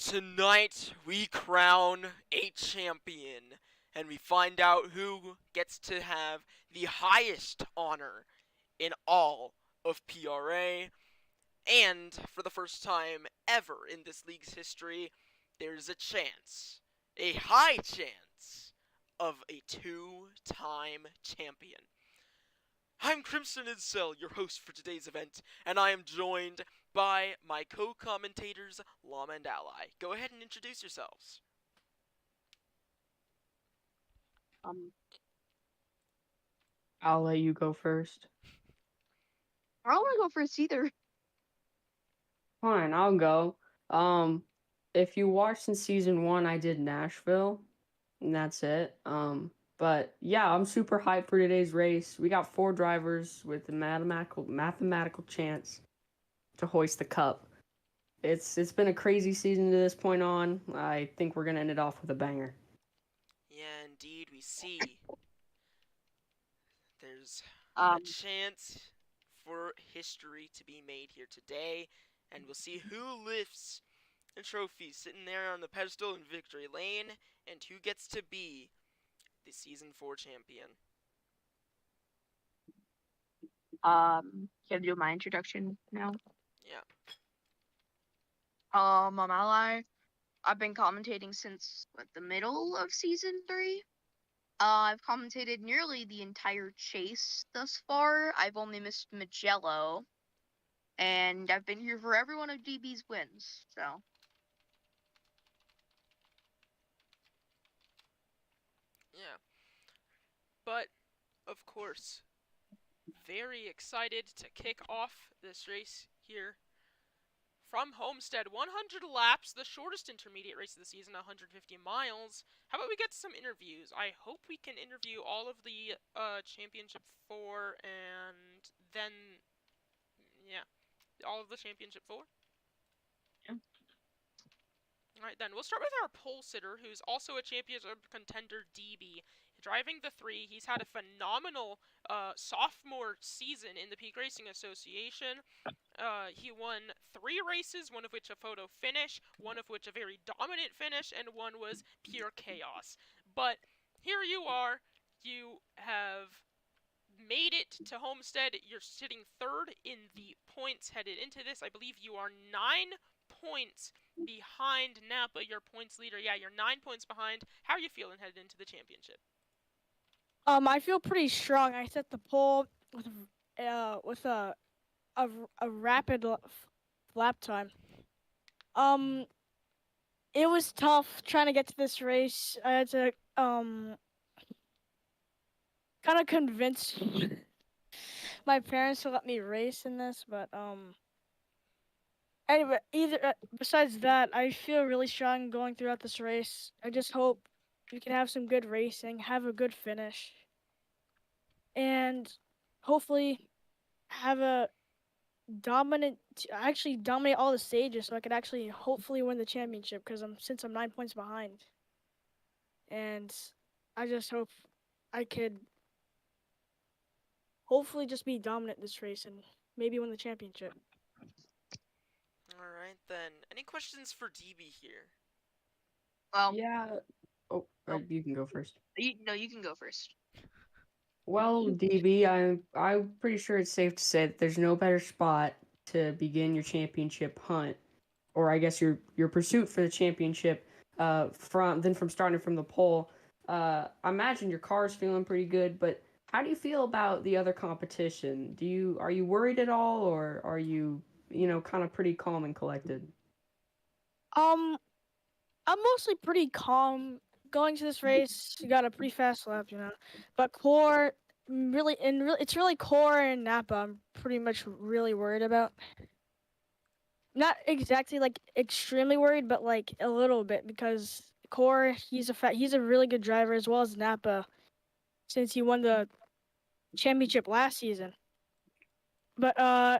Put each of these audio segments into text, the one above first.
Tonight we crown a champion and we find out who gets to have the highest honor in all of PRA. And for the first time ever in this league's history, there's a high chance, of a two-time champion. I'm Crimson Incel, your host for today's event, and I am joined by my co-commentators, Llama and Ally. Go ahead and introduce yourselves. Um, I'll let you go first. I don't want to go first either. Fine, I'll go. Um, if you watched in season 1, I did Nashville, and that's it. But yeah, I'm super hyped for today's race. We got 4 drivers with a mathematical chance to hoist the cup. It's been a crazy season to this point on. I think we're gonna end it off with a banger. Yeah, indeed, we see there's a Um, chance for history to be made here today, and we'll see who lifts the trophy sitting there on the pedestal in victory lane, and who gets to be the season 4 champion. can I do my introduction now? Yeah. I'm Ally. I've been commentating since the middle of season 3. I've commentated nearly the entire chase thus far. I've only missed Magello, and I've been here for every one of DB's wins. So, Yeah. But of course, very excited to kick off this race here from Homestead. 100 laps, the shortest intermediate race of the season, 150 miles. How about we get some interviews? I hope we can interview all of the Championship 4 and then, yeah, all of the Championship 4. Yeah. Alright then, we'll start with our pole sitter, who's also a championship contender, DB. Driving the 3, he's had a phenomenal sophomore season in the Peak Racing Association. He won 3 races, one of which a photo finish, one of which a very dominant finish, and one was pure chaos. But here you are, you have made it to Homestead. You're sitting 3rd in the points headed into this. I believe you are 9 points behind Napa, your points leader. Yeah, you're 9 points behind. How are you feeling headed into the championship? I feel pretty strong. I set the pole with a rapid lap time. It was tough trying to get to this race. I had to kind of convince my parents to let me race in this, but anyway, besides that, I feel really strong going throughout this race. I just hope we can have some good racing, have a good finish, and hopefully have a actually dominate all the stages, so I could actually hopefully win the championship because I'm 9 points behind, and I just hope I could hopefully just be dominant this race and maybe win the championship. Alright then. Any questions for DB here? well, Yeah. Oh, Oh. you can go first. you can go first. Well, DB, I'm pretty sure it's safe to say that there's no better spot to begin your championship hunt, or I guess your pursuit for the championship, from starting from the pole. I imagine your car's feeling pretty good, but how do you feel about the other competition? Are you worried at all, or are you kind of pretty calm and collected? Um, I'm mostly pretty calm going to this race. You got a pretty fast lap. But core it's really core and Napa. I'm pretty much really worried about. Not exactly like extremely worried, but like a little bit because core he's a really good driver as well as Napa, since he won the championship last season. But I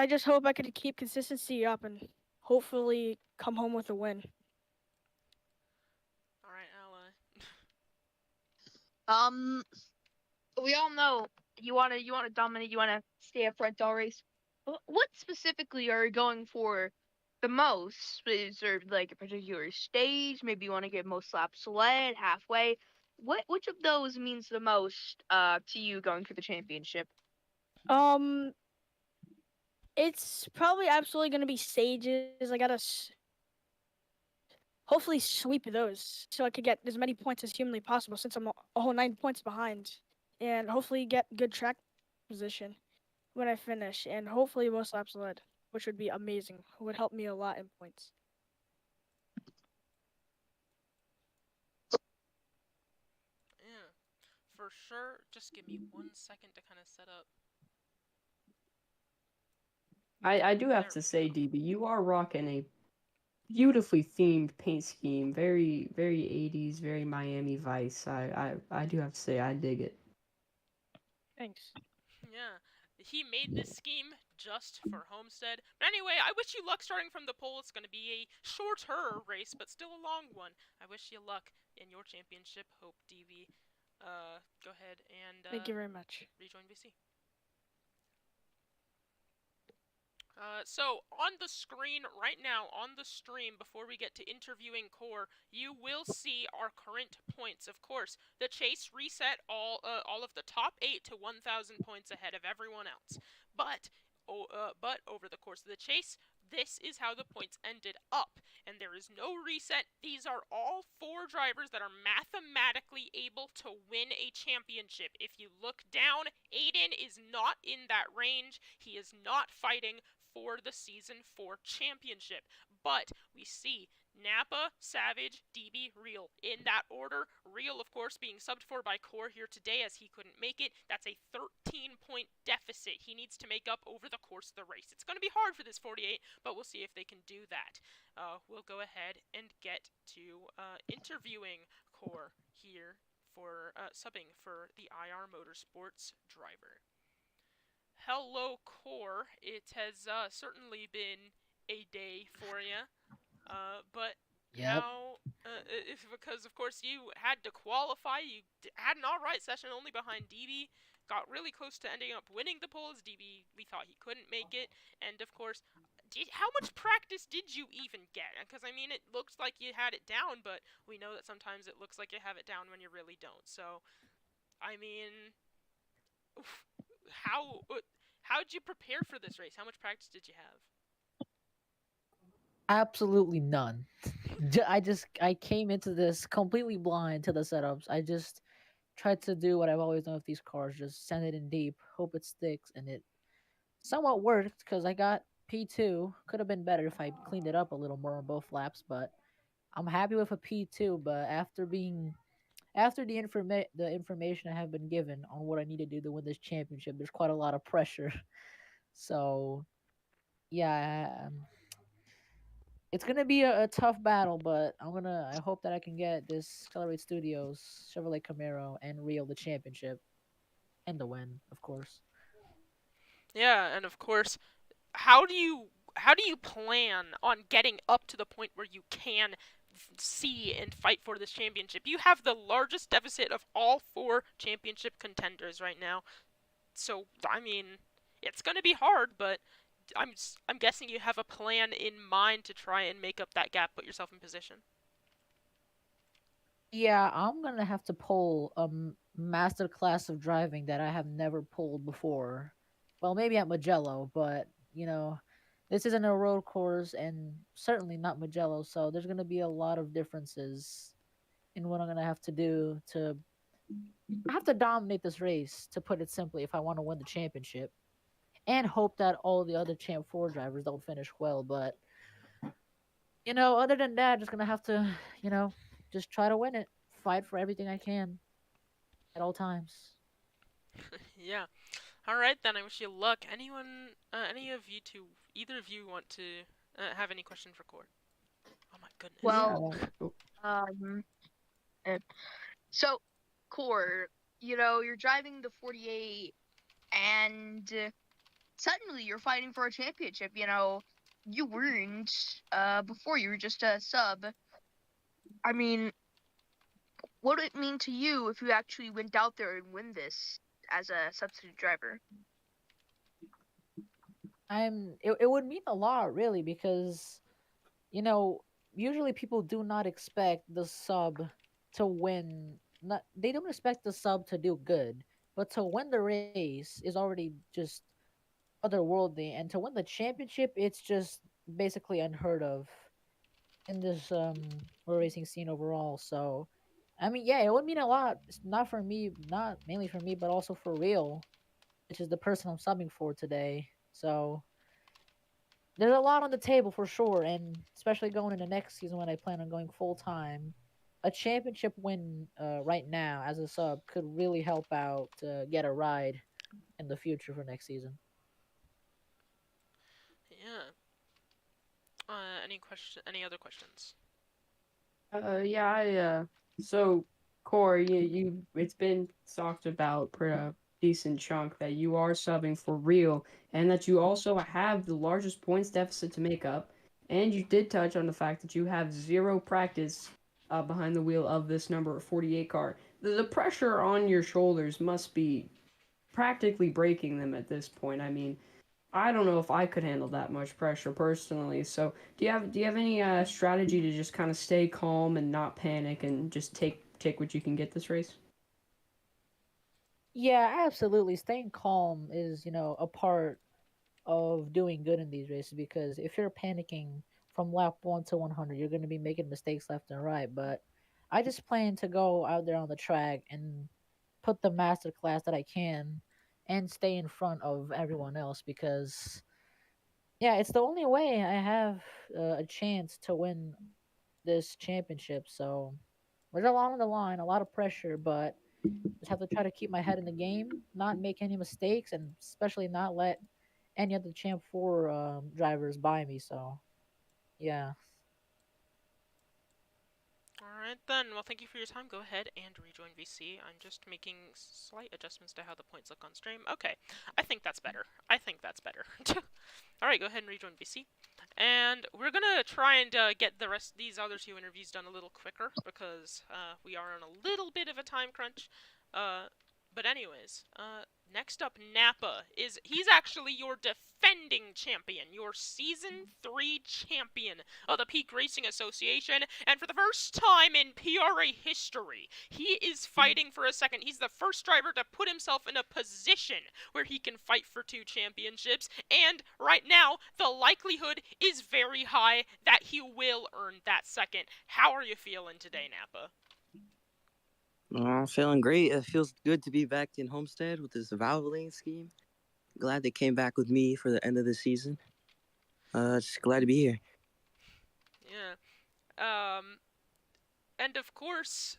just hope I could keep consistency up and hopefully come home with a win. Alright, Ally. We all know you wanna dominate. You wanna stay up front all race. What specifically are you going for the most? Is there like a particular stage? Maybe you want to get most laps led, halfway. Which of those means the most to you going for the championship? Um, it's probably absolutely gonna be stages. I gotta hopefully sweep those so I could get as many points as humanly possible since I'm a whole 9 points behind, and hopefully get good track position when I finish, and hopefully most laps led, which would be amazing. It would help me a lot in points. Yeah, for sure. Just give me 1 second to kind of set up. I do have There to we say, go. DB, you are rocking a beautifully themed paint scheme. Very 80s, very Miami Vice. I do have to say, I dig it. Thanks. Yeah, he made this scheme just for Homestead. But anyway, I wish you luck starting from the pole. It's going to be a shorter race, but still a long one. I wish you luck in your championship. Hope DV. Go ahead and Thank you very much. rejoin VC. So on the screen right now, on the stream, before we get to interviewing Core, you will see our current points. Of course, the chase reset all of the top 8 to 1,000 points ahead of everyone else. But over the course of the chase, this is how the points ended up, and there is no reset. These are all 4 drivers that are mathematically able to win a championship. If you look down, Aiden is not in that range. He is not fighting for the Season 4 championship. But we see Nappa, Savage, DB, Real in that order. Real, of course, being subbed for by Core here today as he couldn't make it. That's a 13-point deficit he needs to make up over the course of the race. It's going to be hard for this 48, but we'll see if they can do that. We'll go ahead and get to interviewing Core here for subbing for the IR Motorsports driver. Hello, Core. It has certainly been a day for you. But Yep. how, because of course you had to qualify, you had an alright session only behind DB, got really close to ending up winning the polls. DB, we thought he couldn't make it, and of course, how much practice did you even get? Because I mean, it looks like you had it down, but we know that sometimes it looks like you have it down when you really don't. So, I mean, how how'd you prepare for this race? How much practice did you have? Absolutely none. I came into this completely blind to the setups. I just tried to do what I've always done with these cars, just send it in deep, hope it sticks, and it somewhat worked because I got P2. Could have been better if I cleaned it up a little more on both laps, but I'm happy with a P2. But after the information I have been given on what I need to do to win this championship, there's quite a lot of pressure. So yeah, it's gonna be a tough battle, but I hope that I can get this Accelerate Studios, Chevrolet Camaro, and Real the championship and the win, of course. Yeah, and of course, how do you plan on getting up to the point where you can see and fight for this championship? You have the largest deficit of all 4 championship contenders right now. So, I mean, it's going to be hard, but I'm guessing you have a plan in mind to try and make up that gap, put yourself in position. Yeah, I'm gonna have to pull a master class of driving that I have never pulled before. Well, maybe at Magello, but this isn't a road course and certainly not Magello, so there's gonna be a lot of differences in what I'm gonna have to do to. I have to dominate this race, to put it simply, if I want to win the championship, and hope that all the other Champ 4 drivers don't finish well. But other than that, just gonna have to, just try to win it, fight for everything I can at all times. Yeah. All right, then. I wish you luck. Any of you two, either of you want to have any question for Core? Oh my goodness. Well, Yeah. uh, so Core, you're driving the 48, and suddenly you're fighting for a championship. You weren't before. You were just a sub. I mean, what would it mean to you if you actually went out there and win this as a substitute driver? It would mean a lot, really, because you know, usually people do not expect the sub to win. Not they don't expect the sub to do good, but to win the race is already just otherworldly, and to win the championship, it's just basically unheard of in this racing scene overall. So, I mean, yeah, it would mean a lot. Not for me, not mainly for me, but also for Real, which is the person I'm subbing for today. So there's a lot on the table for sure, and especially going into next season when I plan on going full time. A championship win right now as a sub could really help out get a ride in the future for next season. Yeah. Any other questions? Yeah, so Corey, it's been talked about for a decent chunk that you are subbing for real, and that you also have the largest points deficit to make up, and you did touch on the fact that you have zero practice behind the wheel of this number 48 car. The pressure on your shoulders must be practically breaking them at this point. I mean, I don't know if I could handle that much pressure personally. So, do you have any strategy to just kind of stay calm and not panic and just take what you can get this race? Yeah, absolutely. Staying calm is, a part of doing good in these races because if you're panicking from lap 1 to 100, you're going to be making mistakes left and right. But I just plan to go out there on the track and put the master class that I can and stay in front of everyone else because, yeah, it's the only way I have a chance to win this championship. So there's a lot on the line, a lot of pressure, but just have to try to keep my head in the game, not make any mistakes, and especially not let any other Champ 4 drivers by me. So, yeah. Alright then, well thank you for your time. Go ahead and rejoin VC. I'm just making slight adjustments to how the points look on stream. Okay, I think that's better. Alright, go ahead and rejoin VC. And we're gonna try and get the rest of these other two interviews done a little quicker because we are on a little bit of a time crunch. But anyways, next up, Nappa he's actually your defending champion, your season 3 champion of the Peak Racing Association, and for the first time in PRA history, he is fighting for a second. He's the first driver to put himself in a position where he can fight for 2 championships, and right now, the likelihood is very high that he will earn that second. How are you feeling today, Nappa? I'm feeling great. It feels good to be back in Homestead with this Valvoline scheme. Glad they came back with me for the end of the season. Just glad to be here. Yeah. And of course,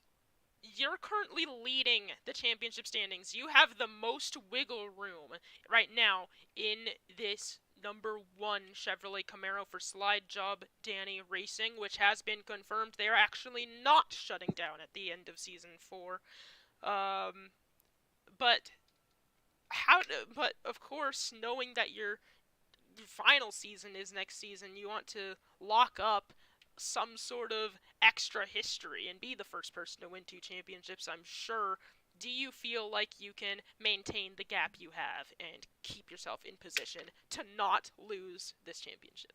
you're currently leading the championship standings. You have the most wiggle room right now in this number 1 Chevrolet Camaro for Slide Job Danny Racing, which has been confirmed. They are actually not shutting down at the end of season 4. But but of course, knowing that your final season is next season, you want to lock up some sort of extra history and be the first person to win 2 championships, I'm sure. Do you feel like you can maintain the gap you have and keep yourself in position to not lose this championship?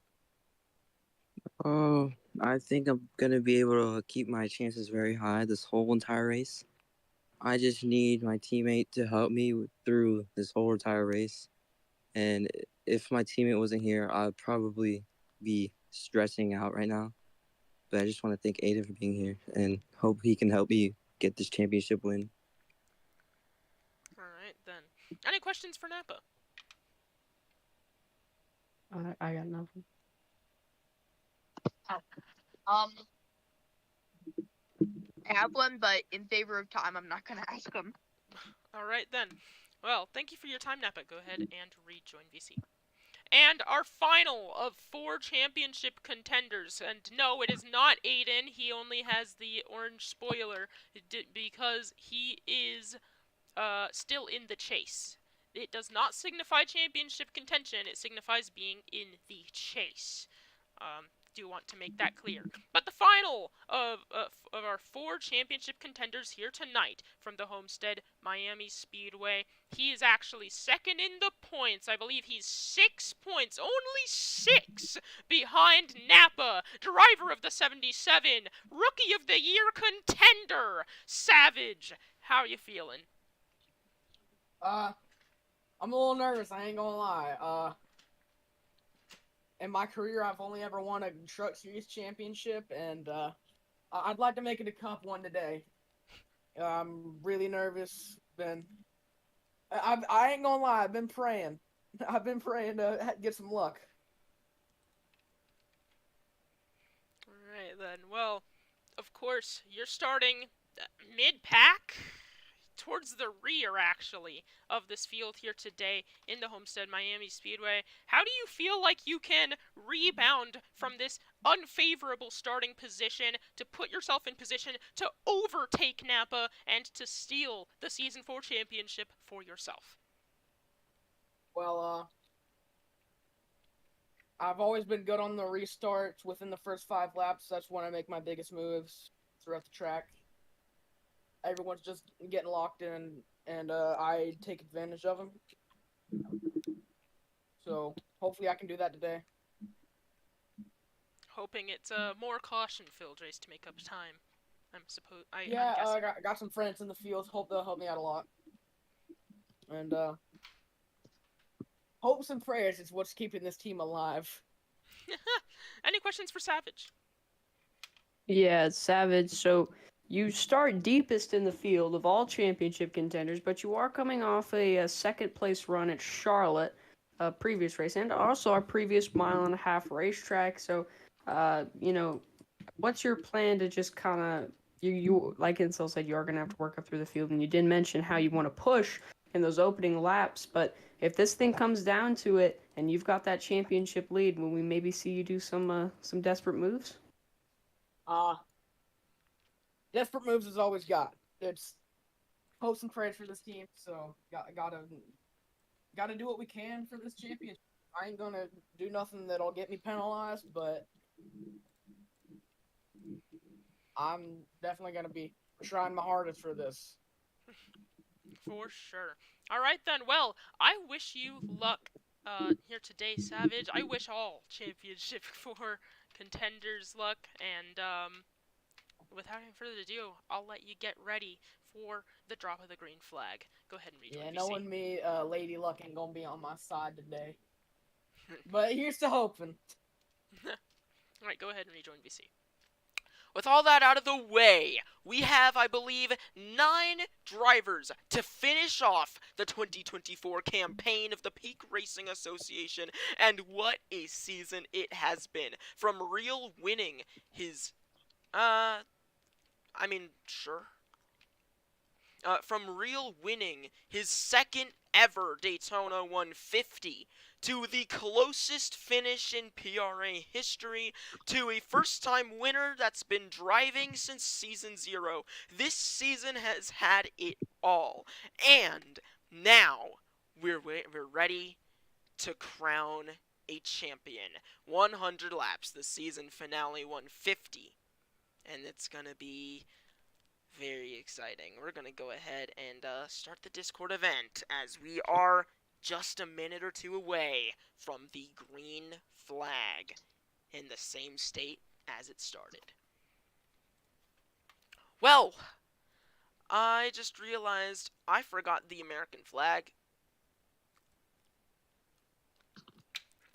Oh, I think I'm gonna be able to keep my chances very high this whole entire race. I just need my teammate to help me through this whole entire race. And if my teammate wasn't here, I'd probably be stressing out right now. But I just want to thank Aiden for being here and hope he can help me get this championship win. Alright, then. Any questions for Nappa? I got nothing. I have one, but in favor of time, I'm not gonna ask him. Alright then. Well, thank you for your time, Nappa. Go ahead and rejoin VC. And our final of 4 championship contenders. And no, it is not Aiden. He only has the orange spoiler because he is still in the chase. It does not signify championship contention. It signifies being in the chase. do want to make that clear. But the final of our 4 championship contenders here tonight from the Homestead-Miami Speedway, he is actually second in the points. I believe he's 6 points, only 6, behind Napa, driver of the 77, Rookie of the Year contender, Savage. How are you feeling? I'm a little nervous, I ain't gonna lie. In my career, I've only ever won a Truck Series championship, and I'd like to make it a Cup one today. I'm really nervous. I ain't gonna lie, I've been praying. I've been praying to get some luck. Alright then, well, of course, you're starting mid-pack? Towards the rear, actually, of this field here today in the Homestead-Miami Speedway. How do you feel like you can rebound from this unfavorable starting position to put yourself in position to overtake Napa and to steal the Season 4 championship for yourself? Well, I've always been good on the restarts within the first 5 laps. That's when I make my biggest moves throughout the track. Everyone's just getting locked in, and I take advantage of them. So hopefully I can do that today. Hoping it's a more caution-filled race to make up time. I'm Yeah, guessing. I got some friends in the field. Hope they'll help me out a lot. And hopes and prayers is what's keeping this team alive. Any questions for Savage? Yeah, Savage. So you start deepest in the field of all championship contenders, but you are coming off a second place run at Charlotte, a previous race, and also our previous mile-and-a-half racetrack. So, what's your plan to just kind of you like Insel said, you are gonna have to work up through the field, and you did mention how you want to push in those opening laps. But if this thing comes down to it, and you've got that championship lead, will we maybe see you do some desperate moves? Desperate moves is always got. It's hopes and prayers for this team. So gotta do what we can for this championship. I ain't gonna do nothing that'll get me penalized, but I'm definitely gonna be trying my hardest for this. For sure. Alright then, well, I wish you luck here today, Savage. I wish all Championship 4 contenders luck, and without any further ado, I'll let you get ready for the drop of the green flag. Go ahead and rejoin Yeah, VC. knowing me, Lady Luck ain't gonna be on my side today. But here's to hoping. Alright, go ahead and rejoin VC. With all that out of the way, we have, I believe, 9 drivers to finish off the 2024 campaign of the Peak Racing Association, and what a season it has been. From Real winning his, from Real winning his second ever Daytona 150, to the closest finish in PRA history, to a first-time winner that's been driving since Season 0. This season has had it all. And now, we're ready to crown a champion. 100 laps, the season finale 150. And it's gonna be very exciting. We're gonna go ahead and start the Discord event, as we are just a minute or two away from the green flag in the same state as it started. Well, I just realized I forgot the American flag.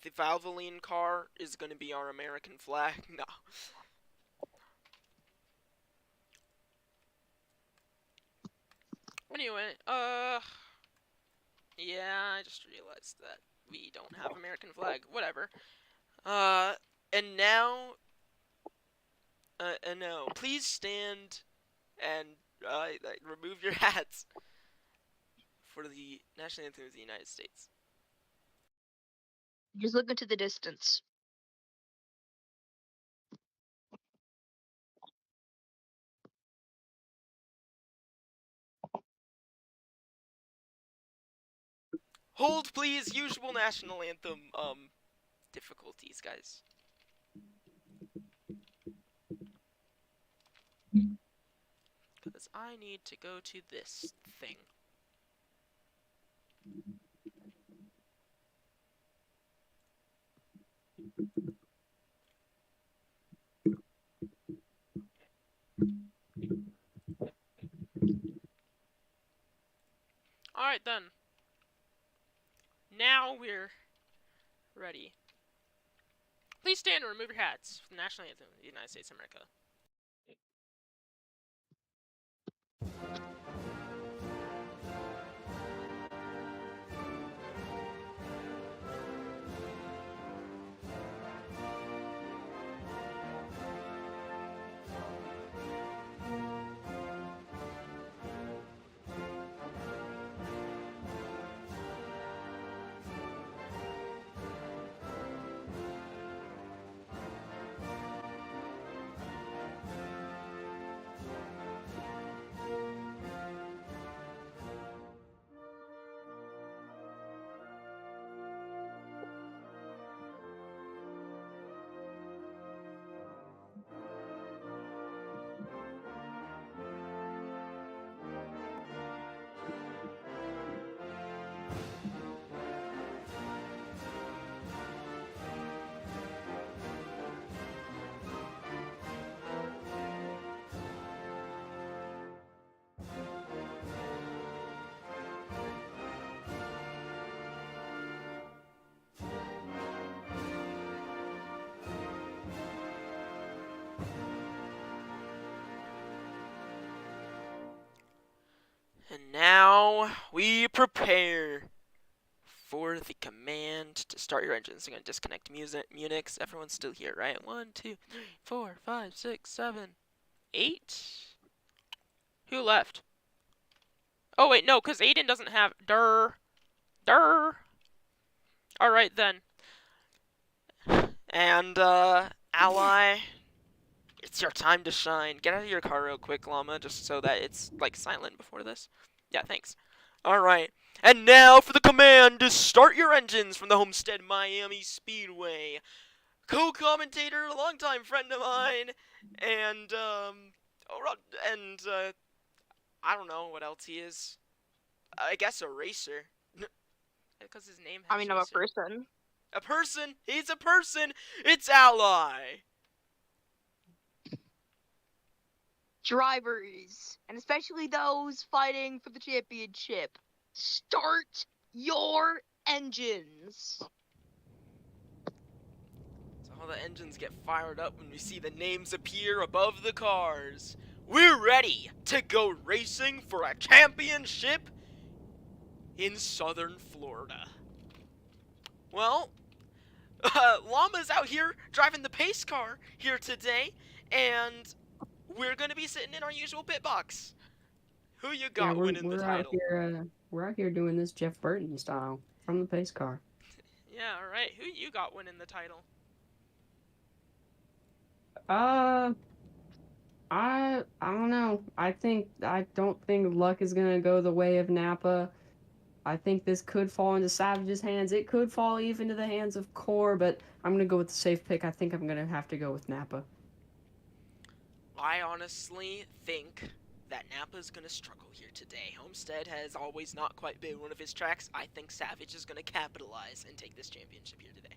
The Valvoline car is going to be our American flag. No. Anyway, yeah, I just realized that we don't have American flag. Whatever. And now, no, please stand and remove your hats for the national anthem of the United States. Just look into the distance. Hold, please. Usual national anthem difficulties, guys. Because I need to go to this thing. Alright then. Now we're ready. Please stand and remove your hats for the national anthem of the United States of America. And now we prepare for the command to start your engines. I'm going to disconnect Munich. Everyone's still here, right? 1, 2, 3, 4, 5, 6, 7, 8. Who left? Oh, wait, no, because Aiden doesn't have... Durr. Alright, then. And, Ally... It's your time to shine. Get out of your car real quick, Llama, just so that it's, like, silent before this. Yeah, thanks. Alright. And now for the command to start your engines from the Homestead-Miami Speedway. Co-commentator, longtime friend of mine, and, I don't know what else he is. I guess a racer. Because his name has I mean, I'm a racer. person. A person? He's a person! It's Ally! Drivers, and especially those fighting for the championship, start your engines. So all the engines get fired up when we see the names appear above the cars. We're ready to go racing for a championship in southern Florida. Well, Llama's out here driving the pace car here today, and we're gonna be sitting in our usual pit box. Who you got winning the title? We're out here doing this Jeff Burton style from the pace car. Yeah, alright. Who you got winning the title? I don't know. I don't think luck is gonna go the way of Napa. I think this could fall into Savage's hands. It could fall even to the hands of Core, but I'm gonna go with the safe pick. I think I'm gonna have to go with Napa. I honestly think that Napa's gonna struggle here today. Homestead has always not quite been one of his tracks. I think Savage is gonna capitalize and take this championship here today.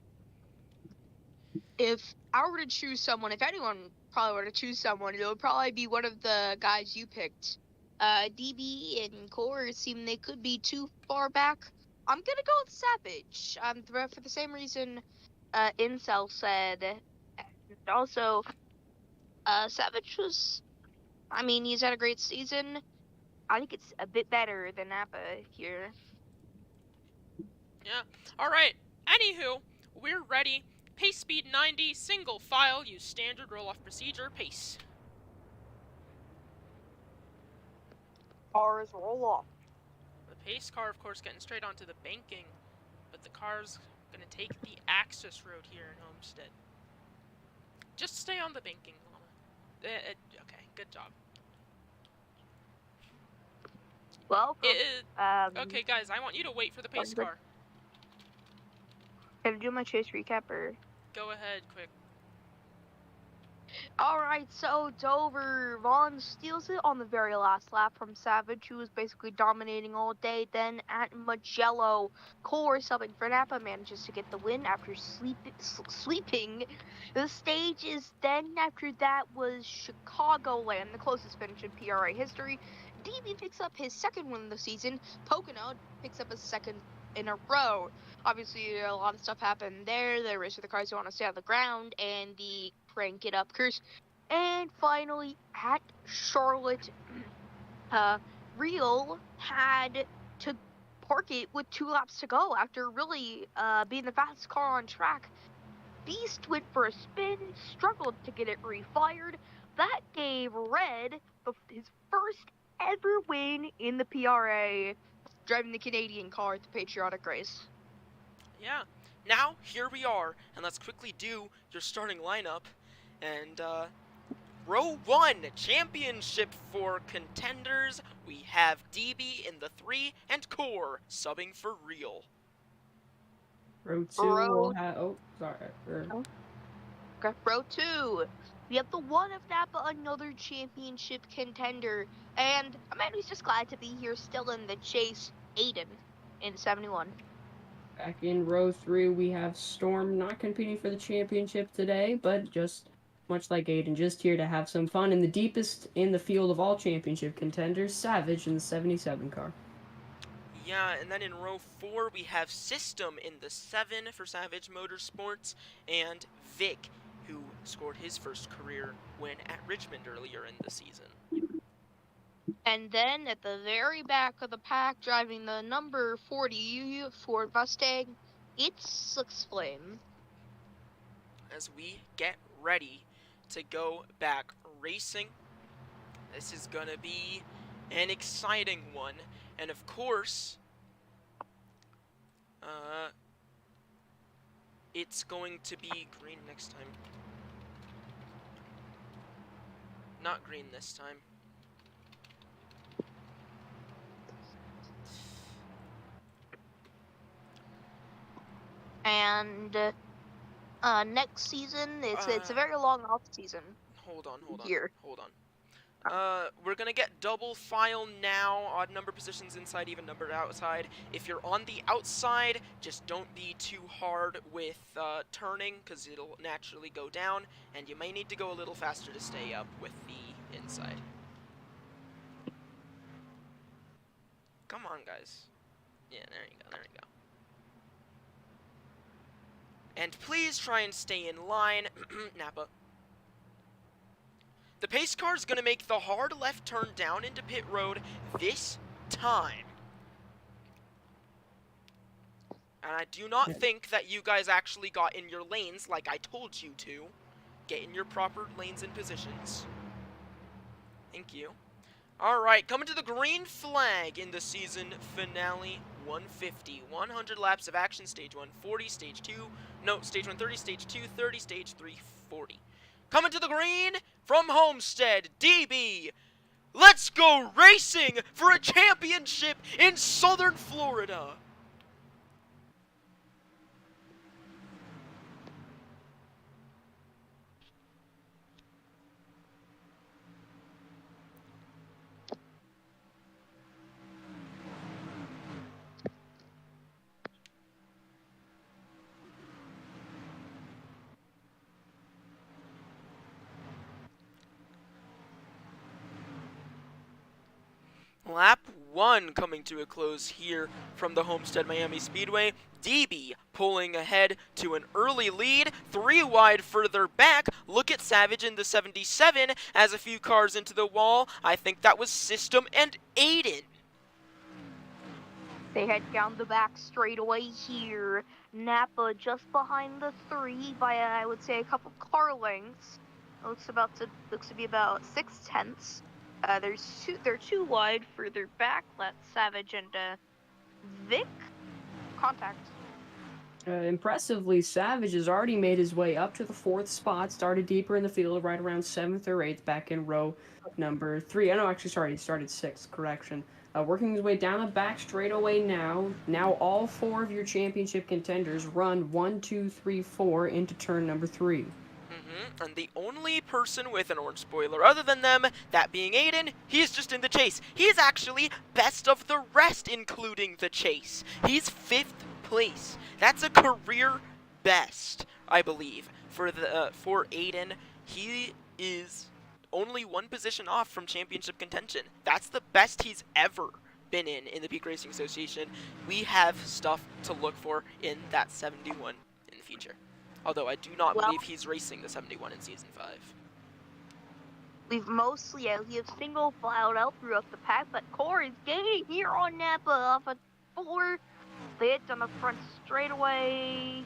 If I were to choose someone, if anyone probably were to choose someone, it would probably be one of the guys you picked. DB and Core seem they could be too far back. I'm gonna go with Savage. For the same reason Incel said. And also, Savage was, I mean, he's had a great season. I think it's a bit better than Napa here. Yeah. Alright. Anywho, we're ready. Pace speed 90, single file, use standard roll-off procedure, pace. Cars roll off. The pace car, of course, getting straight onto the banking, but the car's gonna take the access road here in Homestead. Just stay on the banking, Llama. Okay, good job. Well, okay, guys, I want you to wait for the pace car. Can I do my chase recap or? Go ahead, quick. Alright, so Dover, Vaughn steals it on the very last lap from Savage, who was basically dominating all day. Then at Mugello, Core subbing for Napa manages to get the win after sweeping the stages. Then after that was Chicagoland, the closest finish in PRA history. DB picks up his second win of the season. Pocono picks up his second in a row. Obviously, a lot of stuff happened there. The race with the cars who want to stay on the ground, and the crank it up curse. And finally, at Charlotte, Real had to park it with 2 laps to go after really being the fastest car on track. Beast went for a spin, struggled to get it refired. That gave Red his first ever win in the PRA, driving the Canadian car at the patriotic race. Yeah. Now, here we are, and let's quickly do your starting lineup. And, Row 1, championship for contenders. We have DB in the 3, and Core subbing for Real. Row 2 will have... Oh, sorry. Okay. Row 2. We have the one of Napa, another championship contender. And a man who's just glad to be here still in the chase, Aiden, in 71. Back in row 3, we have Storm not competing for the championship today, but just much like Aiden, just here to have some fun. And the deepest in the field of all championship contenders, Savage in the 77 car. Yeah, and then in row 4, we have System in the 7 for Savage Motorsports, and Vic, who scored his first career win at Richmond earlier in the season. And then at the very back of the pack, driving the number 40 Ford Mustang, it's Six Flame. As we get ready to go back racing, this is gonna be an exciting one. And of course, it's going to be green next time. Not green this time. And next season, it's a very long off season. Hold on. Here. Hold on. We're gonna get double file now, odd number positions inside, even numbered outside. If you're on the outside, just don't be too hard with turning, because it'll naturally go down, and you may need to go a little faster to stay up with the inside. Come on, guys. Yeah, there you go. And please try and stay in line, Napa. The pace car is going to make the hard left turn down into pit road this time. And I do not think that you guys actually got in your lanes like I told you to. Get in your proper lanes and positions. Thank you. Alright, coming to the green flag in the season finale 150. 100 laps of action, stage 1 40, stage 2, no, stage 1 30, stage 2 30, stage 3 40. Coming to the green from Homestead, DB. Let's go racing for a championship in Southern Florida. Lap 1 coming to a close here from the Homestead-Miami Speedway. DB pulling ahead to an early lead, 3 wide further back. Look at Savage in the 77 as a few cars into the wall. I think that was System and Aiden. They head down the back straightaway here. Napa just behind the 3 by, I would say, a couple car lengths. Looks to be about 6/10. They're 2 wide further back. Let Savage and Vic contact. Impressively, Savage has already made his way up to the 4th spot, started deeper in the field, right around 7th or 8th, back in row number 3. Oh, no, actually, sorry, he started 6th, correction. Working his way down the back straightaway now. Now all 4 of your championship contenders run 1, 2, 3, 4 into turn number 3. And the only person with an orange spoiler other than them, that being Aiden, he's just in the chase. He's actually best of the rest, including the chase. He's 5th place. That's a career best, I believe, for Aiden. He is only 1 position off from championship contention. That's the best he's ever been in the Peak Racing Association. We have stuff to look for in that 71 in the future. Although I do not Well- believe he's racing the 71 in Season 5. We've mostly we have single filed out throughout the pack, but Core is gaining here on Napa off a 4. They hit on the front straightaway.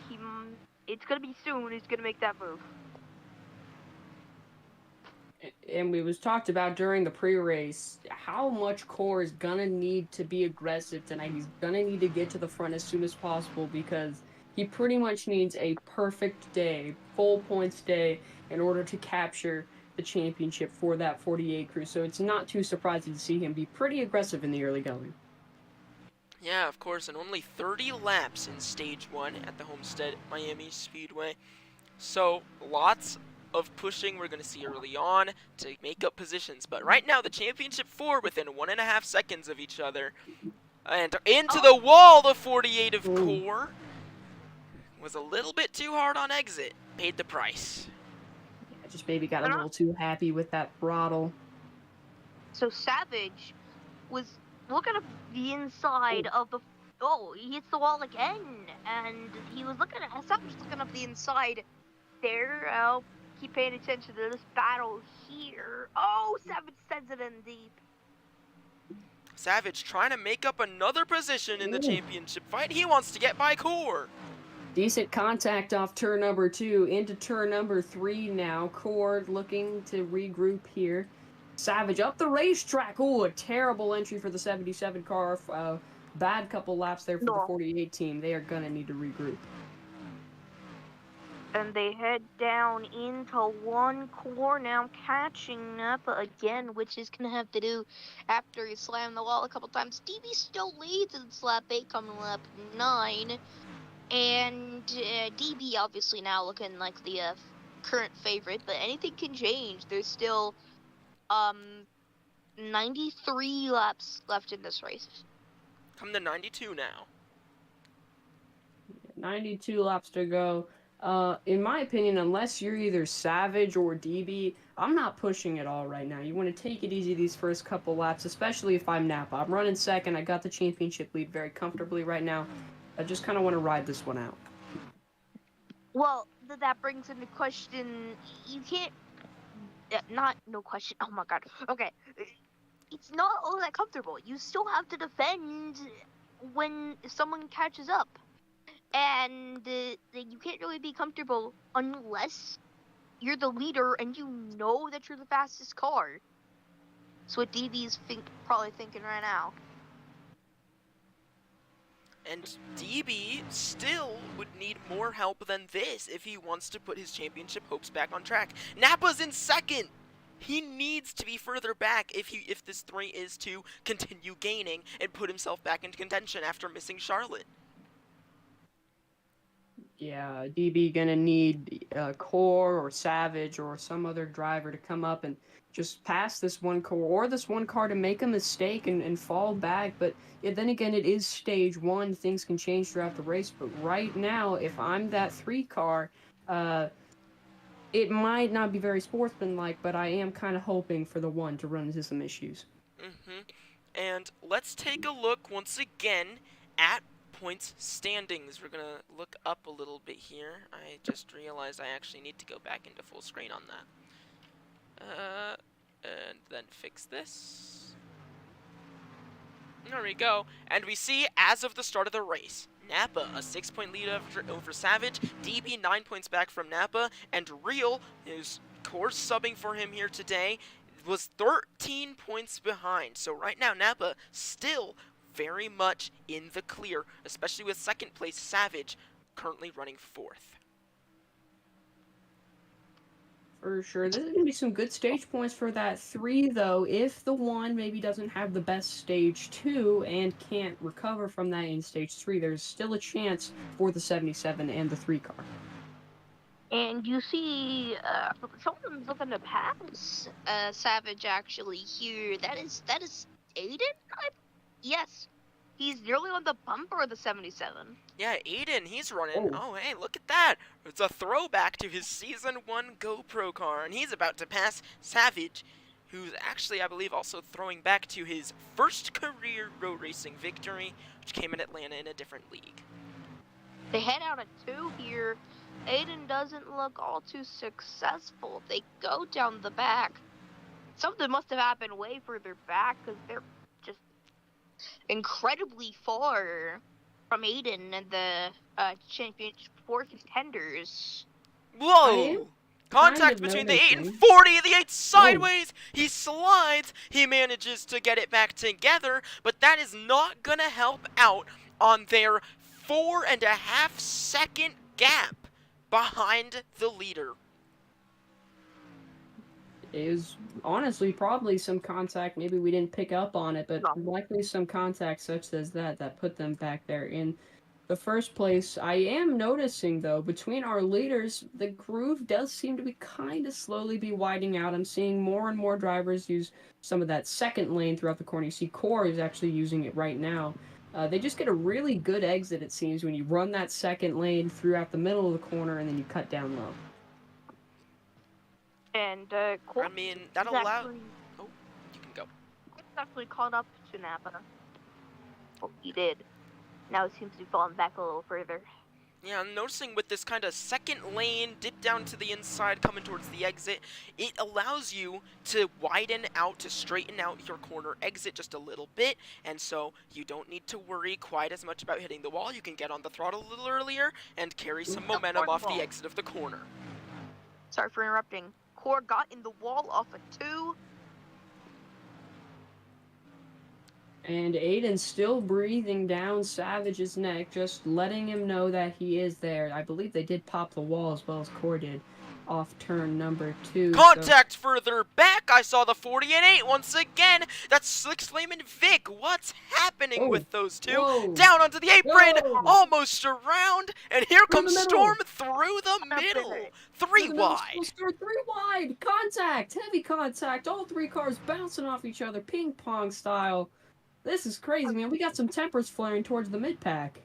It's gonna be soon. He's gonna make that move. And we was talked about during the pre-race how much Core is gonna need to be aggressive tonight. He's gonna need to get to the front as soon as possible because he pretty much needs a perfect day, full points day, in order to capture the championship for that 48 crew. So it's not too surprising to see him be pretty aggressive in the early going. Yeah, of course, and only 30 laps in Stage 1 at the Homestead-Miami Speedway. So, lots of pushing we're going to see early on to make up positions. But right now, the Championship 4 within 1.5 seconds of each other. And into the wall, the 48 of Core. Was a little bit too hard on exit. Paid the price. I just maybe got a little too happy with that throttle. So Savage was looking at the inside of the. Oh, he hits the wall again, and he was looking at Savage looking up the inside there. I'll keep paying attention to this battle here. Oh, Savage sends it in deep. Savage trying to make up another position in the championship fight. He wants to get by Core. Decent contact off turn number 2 into turn number 3 now. Core looking to regroup here. Savage up the racetrack. Oh, a terrible entry for the 77 car. Bad couple laps there for the 48 team. They are going to need to regroup. And they head down into 1 Core now, catching up again, which is going to have to do after he slammed the wall a couple times. DB still leads in lap 8 coming lap 9. And DB obviously now looking like the current favorite, but anything can change. There's still 93 laps left in this race. Come to 92 now. 92 laps to go. In my opinion, unless you're either Savage or DB, I'm not pushing at all right now. You want to take it easy these first couple laps, especially if I'm Napa. I'm running second. I got the championship lead very comfortably right now. I just kind of want to ride this one out. Well, that brings into question, you can't, no question, oh my god, okay, it's not all that comfortable. You still have to defend when someone catches up, and you can't really be comfortable unless you're the leader and you know that you're the fastest car. That's what DB's probably thinking right now. And DB still would need more help than this if he wants to put his championship hopes back on track. Napa's in second! He needs to be further back if this 3 is to continue gaining and put himself back into contention after missing Charlotte. Yeah, DB gonna need Core or Savage or some other driver to come up and just pass this 1 car or this 1 car to make a mistake and fall back. But then again, it is stage 1. Things can change throughout the race. But right now, if I'm that 3 car, it might not be very sportsmanlike, but I am kind of hoping for the 1 to run into some issues. And let's take a look once again at points standings. We're gonna look up a little bit here. I just realized I actually need to go back into full screen on that. And then fix this. There we go. And we see, as of the start of the race, Napa, a 6-point lead over Savage, DB 9 points back from Napa, and Real, who's course subbing for him here today, was 13 points behind. So right now, Napa still very much in the clear, especially with second place Savage currently running 4th. For sure. This is going to be some good stage points for that 3, though. If the 1 maybe doesn't have the best stage 2 and can't recover from that in stage 3, there's still a chance for the 77 and the 3 car. And you see, someone's looking to pass Savage actually here. That is Aiden. Yes, he's nearly on the bumper of the 77. Yeah, Aiden, he's running. Oh. Oh, hey, look at that. It's a throwback to his Season 1 GoPro car, and he's about to pass Savage, who's actually, I believe, also throwing back to his first career road racing victory, which came in Atlanta in a different league. They head out at 2 here. Aiden doesn't look all too successful. They go down the back. Something must have happened way further back because they're just incredibly far from Aiden and the championship 4 contenders. Whoa! Contact kind of between the 8 and noticing- 40. The 8 sideways. He slides. He manages to get it back together, but that is not going to help out on their 4.5 second gap behind the leader. Is honestly probably some contact. Maybe we didn't pick up on it, but likely some contact such as that put them back there in the first place. I am noticing though, between our leaders, the groove does seem to be kind of slowly be widening out. I'm seeing more and more drivers use some of that second lane throughout the corner. You see Core is actually using it right now. They just get a really good exit, it seems, when you run that second lane throughout the middle of the corner and then you cut down low. And I mean, that allows... Oh, you can go. Cort's actually caught up to Napa. Oh, he did. Now it seems to be falling back a little further. Yeah, I'm noticing with this kind of second lane, dip down to the inside, coming towards the exit, it allows you to widen out, to straighten out your corner exit just a little bit, and so you don't need to worry quite as much about hitting the wall. You can get on the throttle a little earlier and carry some momentum off the exit of the corner. Sorry for interrupting. Core got in the wall off a 2. And Aiden's still breathing down Savage's neck, just letting him know that he is there. I believe they did pop the wall as well as Core did off turn number 2. Contact further back. I saw the 40 and 8 once again. That's Slick Flame and Vic. What's happening with those two? Whoa. Down onto the apron, Whoa. almost around, and here comes the middle. Storm through the middle. 3 wide. 3 wide. Contact. Heavy contact. All 3 cars bouncing off each other, ping pong style. This is crazy, man. We got some tempers flaring towards the mid-pack.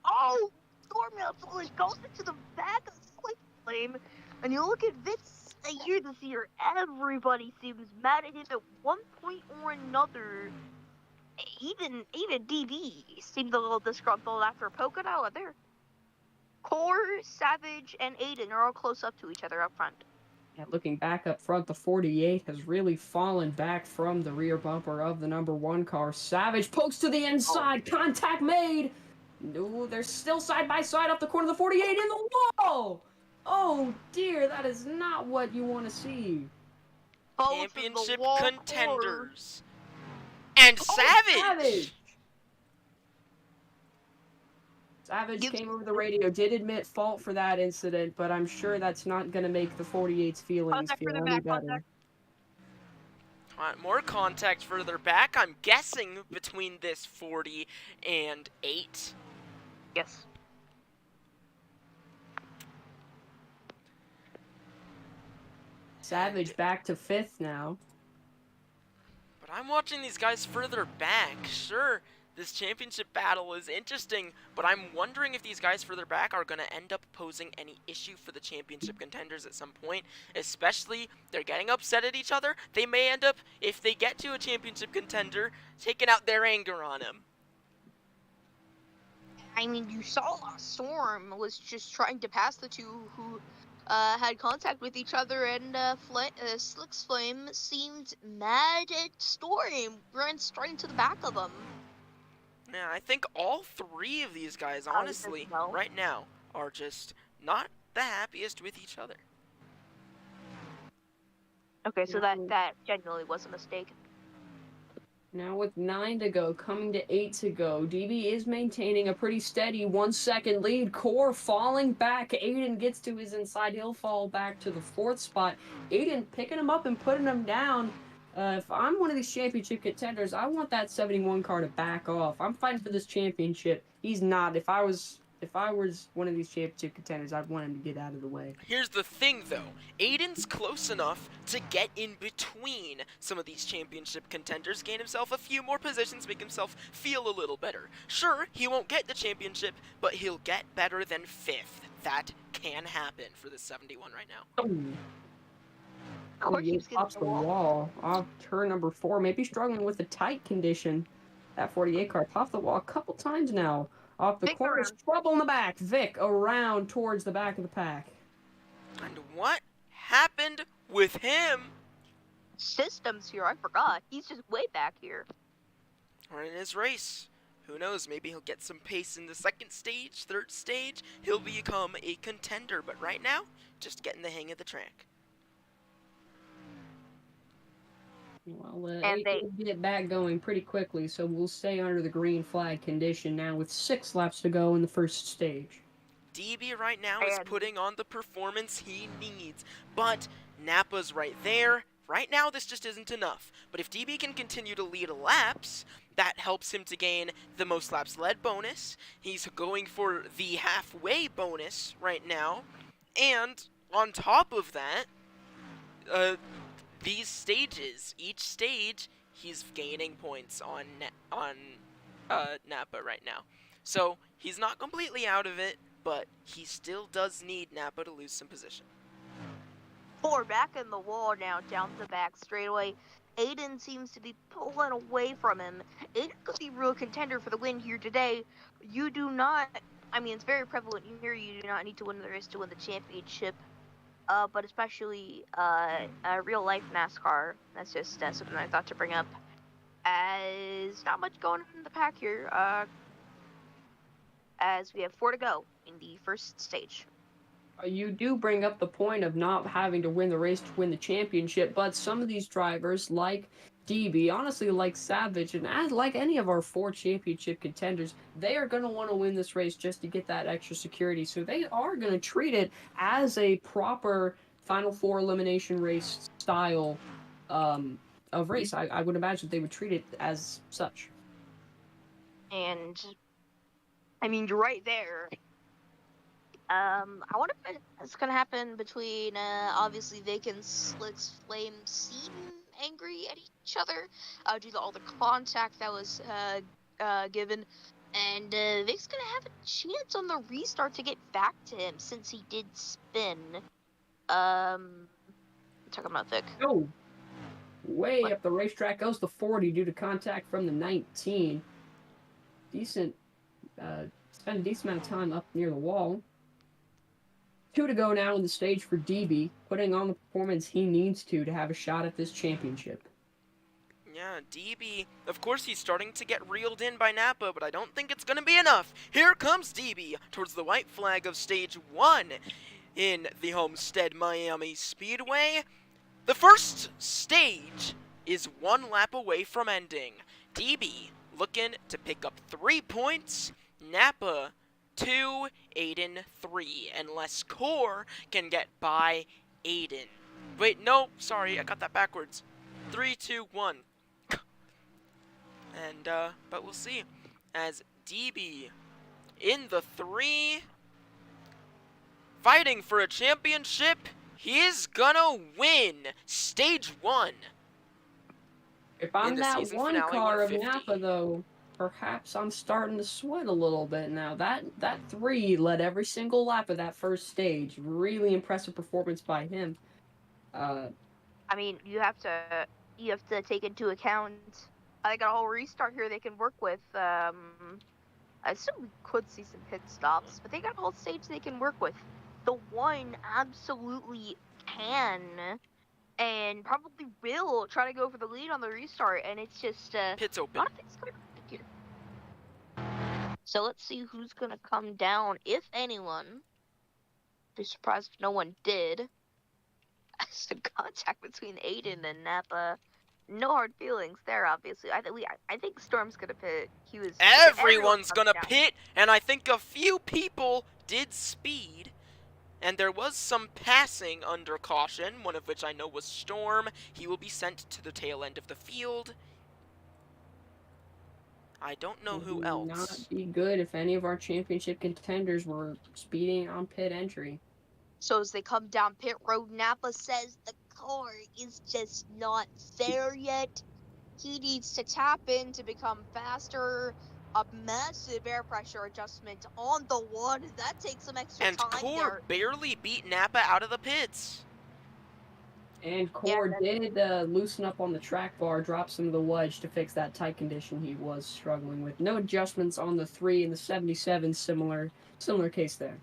Oh! Storm absolutely goes into the back of Slick Flame. And you look at Vince here this year, everybody seems mad at him at one point or another. Even DB seemed a little disgruntled after poking out there. Core, Savage, and Aiden are all close up to each other up front. Yeah, looking back up front, the 48 has really fallen back from the rear bumper of the number 1 car. Savage pokes to the inside. Contact made. No, they're still side by side up the corner of the 48 in the wall. Oh dear, that is not what you want to see. Championship contenders. And Savage! Savage came over the radio, did admit fault for that incident, but I'm sure that's not going to make the 48's feelings feel any better. More contact further back, I'm guessing between this 40 and 8. Yes. Savage back to 5th now. But I'm watching these guys further back. Sure, this championship battle is interesting, but I'm wondering if these guys further back are going to end up posing any issue for the championship contenders at some point. Especially, they're getting upset at each other. They may end up, if they get to a championship contender, taking out their anger on him. I mean, you saw Storm was just trying to pass the two who had contact with each other, and Slick's Flame seemed mad at Storm, ran straight into the back of him. Yeah, I think all 3 of these guys, honestly, right now, are just not the happiest with each other. Okay, so that genuinely was a mistake. Now with 9 to go, coming to 8 to go, DB is maintaining a pretty steady 1 second lead. Core falling back. Aiden gets to his inside. He'll fall back to the 4th spot. Aiden picking him up and putting him down. If I'm one of these championship contenders, I want that 71 car to back off. I'm fighting for this championship. He's not. If I was if I was one of these championship contenders, I'd want him to get out of the way. Here's the thing, though. Aiden's close enough to get in between some of these championship contenders, gain himself a few more positions, make himself feel a little better. Sure, he won't get the championship, but he'll get better than 5th. That can happen for this 71 right now. Core He keeps getting pops the the wall. wall. Off turn number 4, maybe struggling with the tight condition. That 48 car popped the wall a couple times now. Off the Vic corner, around. trouble in the back. Vic around towards the back of the pack. And what happened with him? Systems here, I forgot. He's just way back here. Or in his race. Who knows, maybe he'll get some pace in the 2nd stage, 3rd stage. He'll become a contender, but right now, just getting the hang of the track. Well, And they- will get back going pretty quickly, so we'll stay under the green flag condition now with 6 laps to go in the 1st stage. DB right now is And- putting on the performance he needs, but Nappa's right there. Right now, this just isn't enough. But if DB can continue to lead laps, that helps him to gain the most laps led bonus. He's going for the halfway bonus right now. And on top of that, these stages, each stage, he's gaining points on Nappa right now. So he's not completely out of it, but he still does need Nappa to lose some position. 4 back in the wall now, down the back straightaway. Aiden seems to be pulling away from him. Aiden could be real contender for the win here today. You do not, I mean, it's very prevalent here, you do not need to win the race to win the championship. But especially real life NASCAR. That's just something I thought to bring up. As not much going on in the pack here. As we have 4 to go in the 1st stage. You do bring up the point of not having to win the race to win the championship, but some of these drivers, like DB, honestly, like Savage, and as like any of our 4 championship contenders, they are going to want to win this race just to get that extra security. So they are going to treat it as a proper Final 4 elimination race style of race. I would imagine they would treat it as such. And I mean, you're right there. I wonder what's gonna happen between obviously Vic and Slick's Flame seem angry at each other due to all the contact that was given, and Vic's gonna have a chance on the restart to get back to him since he did spin. Talking about Vic. Oh, way up the racetrack goes the 40 due to contact from the 19. Decent, spent a decent amount of time up near the wall. 2 to go now in the stage for DB, putting on the performance he needs to have a shot at this championship. Yeah, DB, of course he's starting to get reeled in by Nappa, but I don't think it's going to be enough. Here comes DB towards the white flag of stage 1 in the Homestead-Miami Speedway. The first stage is 1 lap away from ending. DB looking to pick up 3 points, Nappa 2, Aiden 3, unless Core can get by Aiden. Wait, no, sorry, I got that backwards. 3, 2, 1. And, but we'll see. As DB in the 3, fighting for a championship, he's gonna win Stage 1. If I'm the that season one finale, car of 150. Napa, though, perhaps I'm starting to sweat a little bit now. That 3 led every single lap of that first stage. Really impressive performance by him. I mean, you have to take into account. I got a whole restart here they can work with. I assume we could see some pit stops, but they got a whole stage they can work with. The 1 absolutely can, and probably will try to go for the lead on the restart, and it's just Pit's a open. lot of things going on here. So let's see who's gonna come down, if anyone. Be surprised if no one did. Some contact between Aiden and Nappa. No hard feelings there, obviously. I think Storm's gonna pit. Everyone's gonna down. pit, and I think a few people did speed. And there was some passing under caution, one of which I know was Storm. He will be sent to the tail end of the field. I don't know It who would else. not be good if any of our championship contenders were speeding on pit entry. So as they come down pit road, Napa says the car is just not there yet. He needs to tap in to become faster. A massive air pressure adjustment on the one. That takes some extra And time Core there. barely beat Napa out of the pits. And Core did loosen up on the track bar, drop some of the wedge to fix that tight condition he was struggling with. No adjustments on the 3 and the 77, similar case there.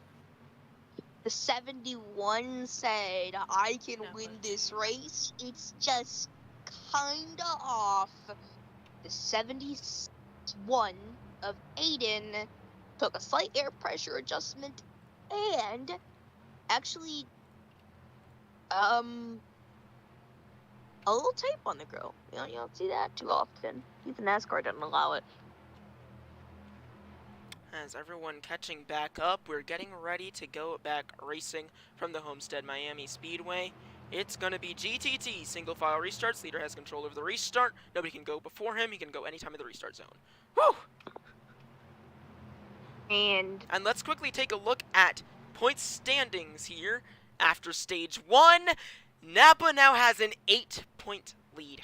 The 71 said, I can win this race. It's just kinda off. The 71 of Aiden took a slight air pressure adjustment and actually, a little tape on the grill. You don't see that too often. Even NASCAR doesn't allow it. As everyone catching back up, we're getting ready to go back racing from the Homestead-Miami Speedway. It's going to be GTT, single file restarts. Leader has control over the restart. Nobody can go before him. He can go anytime in the restart zone. Woo! And let's quickly take a look at point standings here. After stage 1, Napa now has an 8-point lead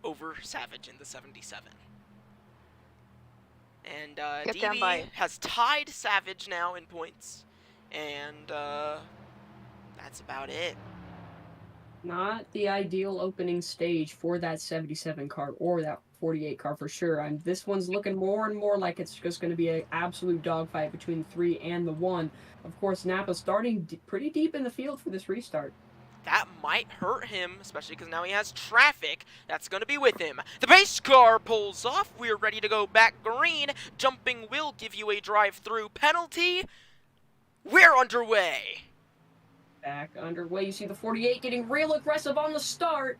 over Savage in the 77. And DB has tied Savage now in points. And that's about it. Not the ideal opening stage for that 77 car or that 48 car for sure. And this one's looking more and more like it's just going to be an absolute dogfight between the 3 and the 1. Of course, Napa starting pretty deep in the field for this restart. That might hurt him, especially because now he has traffic that's going to be with him. The base car pulls off. We're ready to go back green. Jumping will give you a drive-through penalty. We're underway. Back underway. You see the 48 getting real aggressive on the start.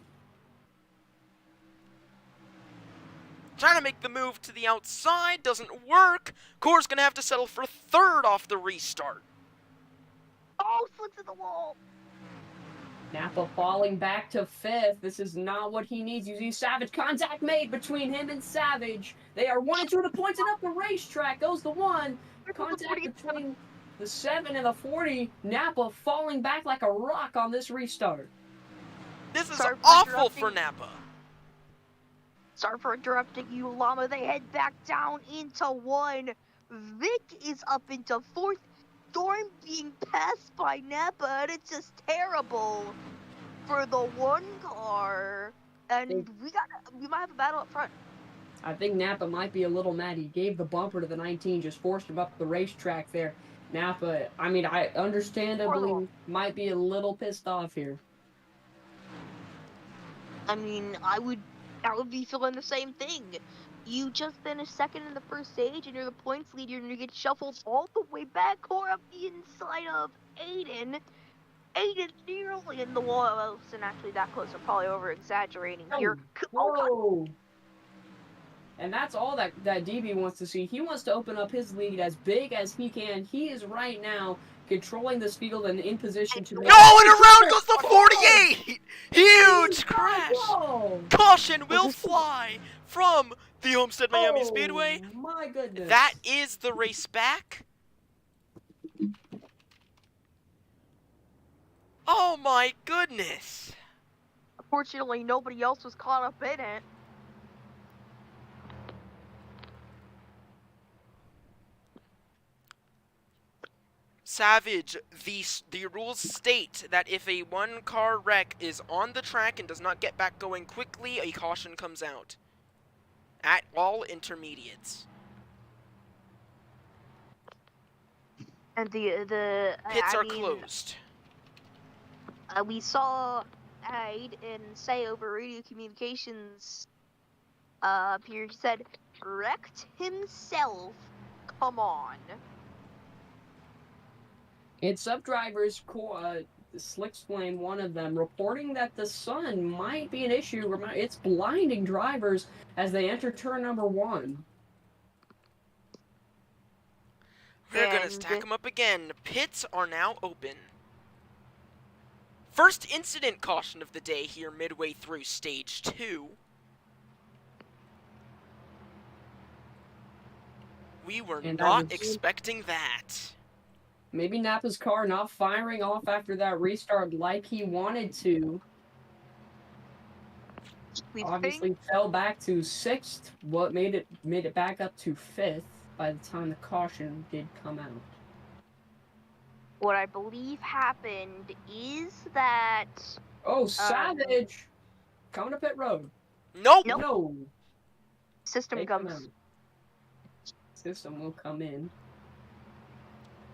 Trying to make the move to the outside. Doesn't work. Core's going to have to settle for 3rd off the restart. Oh, foot to the wall. Napa falling back to 5th. This is not what he needs. You see Savage, contact made between him and Savage. They are 1 and 2 of the points, and up the racetrack goes the 1. Contact between the 7 and the 40. Napa falling back like a rock on this restart. This is awful for Napa. Sorry for interrupting you, Llama. They head back down into 1. Vic is up into 4th. Storm being passed by Napa, and it's just terrible for the 1 car. And we might have a battle up front. I think Napa might be a little mad. He gave the bumper to the 19, just forced him up the racetrack there. Napa, I mean, I understandably might be a little pissed off here. I mean, I would be feeling the same thing. You just finished 2nd in the first stage, and you're the points leader, and you get shuffled all the way back, or up the inside of Aiden. Aiden nearly in the wall, and actually that close. I'm probably over-exaggerating here. Whoa! And that's all that DB wants to see. He wants to open up his lead as big as he can. He is right now controlling this field and in position to make... No, and around goes the 48! Huge crash! Whoa. Caution will fly from the Homestead-Miami Speedway. My goodness. That is the race back. Oh my goodness. Unfortunately, nobody else was caught up in it. Savage, the rules state that if a 1-car wreck is on the track and does not get back going quickly, a caution comes out. At all intermediates. And the pits are closed. We saw Aid and say over radio communications here, he said, wrecked himself, come on. It's sub-drivers, Slick's Flame, one of them, reporting that the sun might be an issue. It's blinding drivers as they enter turn number 1. We're going to stack them up again. Pits are now open. First incident caution of the day here midway through stage 2. We were And that not was- expecting that. Maybe Napa's car not firing off after that restart like he wanted to. We Obviously think fell back to 6th. What made it back up to 5th by the time the caution did come out. what I believe happened is that Oh, Savage! Coming up pit road. Nope. Nope. No. system Take him comes. out. System will come in.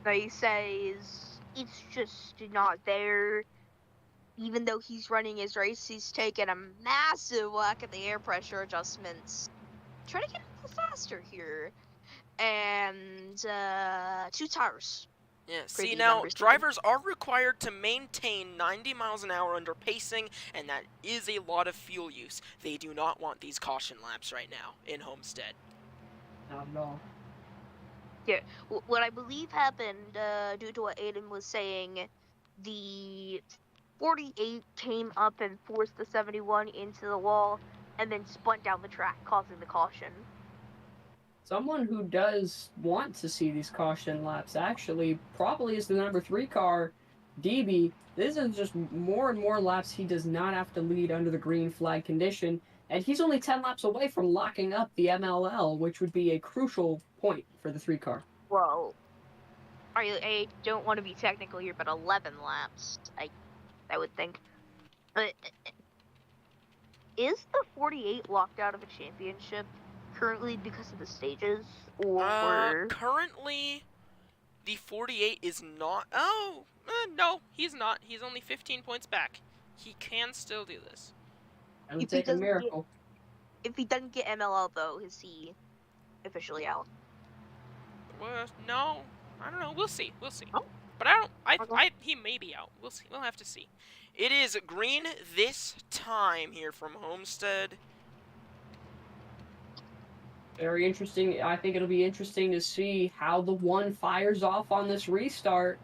He says it's just not there. Even though he's running his race, he's taking a massive whack at the air pressure adjustments. Trying to get a little faster here. And 2 tires. Yeah, For see the now, numbers taken. drivers are required to maintain 90 miles an hour under pacing, and that is a lot of fuel use. They do not want these caution laps right now in Homestead. Not at all. What I believe happened, due to what Aiden was saying, the 48 came up and forced the 71 into the wall, and then spun down the track, causing the caution. Someone who does want to see these caution laps actually probably is the number 3 car, DB. This is just more and more laps he does not have to lead under the green flag condition, and he's only 10 laps away from locking up the MLL, which would be a crucial point for the 3 car. Well, I don't want to be technical here, but 11 laps, I would think. But is the 48 locked out of a championship currently because of the stages, or Currently, the 48 is not. Oh, no, he's not. He's only 15 points back. He can still do this. It would If he take a doesn't get- miracle. if he doesn't get MLL though, is he officially out? Well, no, I don't know. We'll see. We'll see. Oh. But I don't. Okay. He may be out. We'll see. We'll have to see. It is green this time here from Homestead. Very interesting. I think it'll be interesting to see how the 1 fires off on this restart.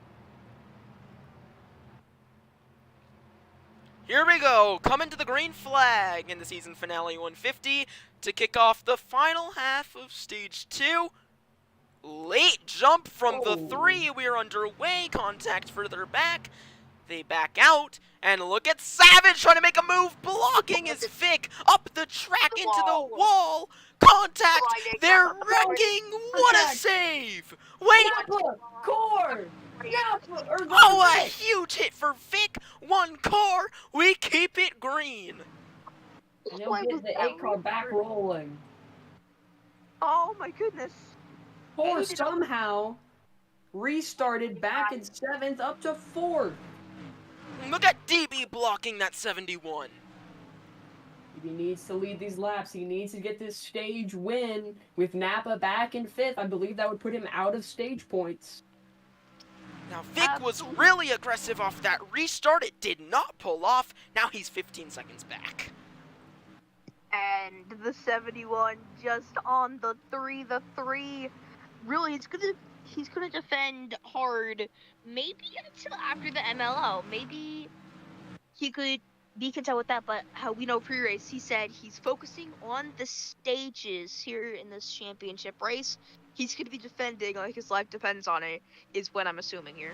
Here we go, coming to the green flag in the season finale 150 to kick off the final half of stage 2. Late jump from the Oh. 3, we're underway, contact further back. They back out, and look at Savage trying to make a move, blocking his Vic up the track into the wall. Contact, Sliding. they're wrecking, what a Contact. save! Wait, Napa! Core! Napa! Or oh, a Vic! huge hit for Vic, 1 car, we keep it green. And he'll Why get was the that 8 car back restart? rolling. Oh my goodness. Or Aiden- somehow restarted back in 7th up to 4th. Look at DB blocking that 71. He needs to lead these laps. He needs to get this stage win with Napa back in 5th. I believe that would put him out of stage points. Now, Vic was really aggressive off that restart. It did not pull off. Now he's 15 seconds back. And the 71 just on the 3. The 3 really he's gonna defend hard. Maybe until after the MLO. Maybe he could be content with that, but how we know pre-race, he said he's focusing on the stages here in this championship race. He's gonna be defending like his life depends on it, is what I'm assuming here.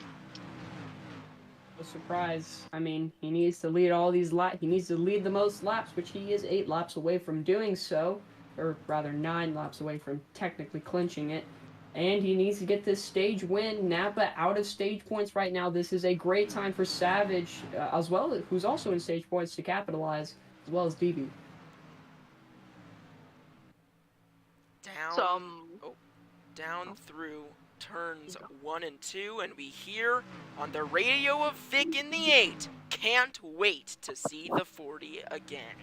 No surprise. I mean, he needs to lead all these laps. He needs to lead the most laps, which he is 8 laps away from doing so. Or rather, 9 laps away from technically clinching it. And he needs to get this stage win. Napa out of stage points right now. This is a great time for Savage, as well, who's also in stage points, to capitalize, as well as DB. Down through turns 1 and 2, and we hear on the radio of Vic in the 8, can't wait to see the 40 again.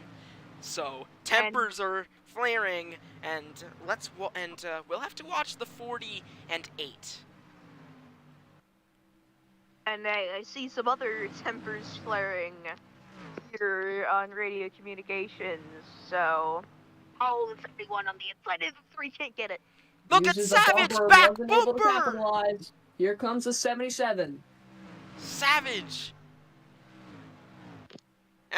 So tempers are flaring, and we'll have to watch the 40 and 8. And I see some other tempers flaring here on radio communications, so all the 71 on the inside of the 3 can't get it. Look at Uses the Savage bumper, back wasn't able to bumper! capitalize. Here comes the 77. Savage!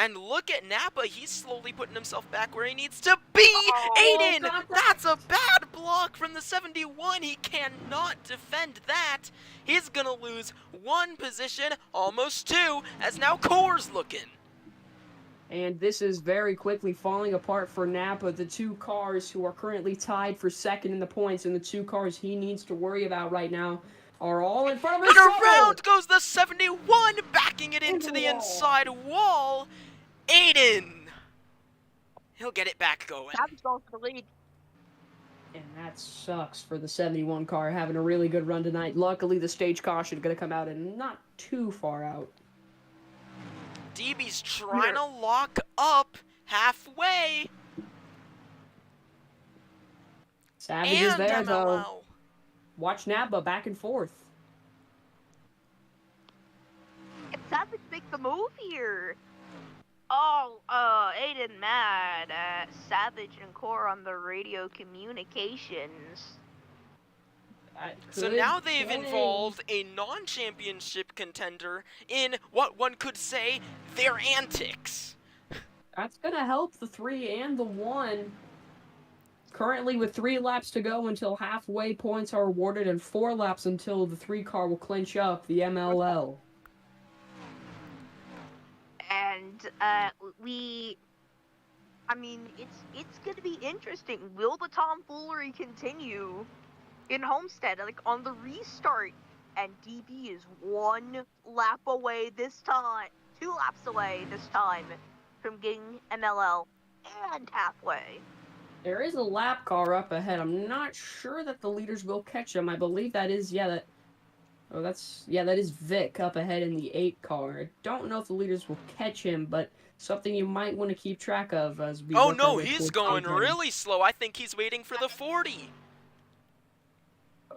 And look at Napa, he's slowly putting himself back where he needs to be! Oh, Aiden! contact! That's a bad block from the 71! He cannot defend that! He's gonna lose 1 position, almost 2, as now Core's looking! And this is very quickly falling apart for Napa. The 2 cars who are currently tied for second in the points, and the 2 cars he needs to worry about right now are all in front of his And trouble! around goes the 71, backing it into the wall. inside wall! Aiden! He'll get it back going. Savage going for the lead. And that sucks for the 71 car, having a really good run tonight. Luckily, the stage caution going to come out and not too far out. DB's trying to lock up halfway. Savage is And there, though. MLL. Watch Napa back and forth. If Savage makes the move here. Oh, Aiden mad at Savage and Core on the radio communications. So now they've involved a non-championship contender in what one could say their antics. That's going to help the 3 and the 1. Currently with 3 laps to go until halfway, points are awarded, and 4 laps until the 3 car will clinch up the MLL. And I mean, it's gonna be interesting. Will the tomfoolery continue in Homestead, like on the restart? And DB is 1 lap away this time, 2 laps away this time from getting MLL and halfway. There is a lap car up ahead. I'm not sure that the leaders will catch him. I believe that is, that is Vic up ahead in the 8 car. I don't know if the leaders will catch him, but something you might want to keep track of as we Oh work our no, way he's towards going content. really slow. I think he's waiting for the 40.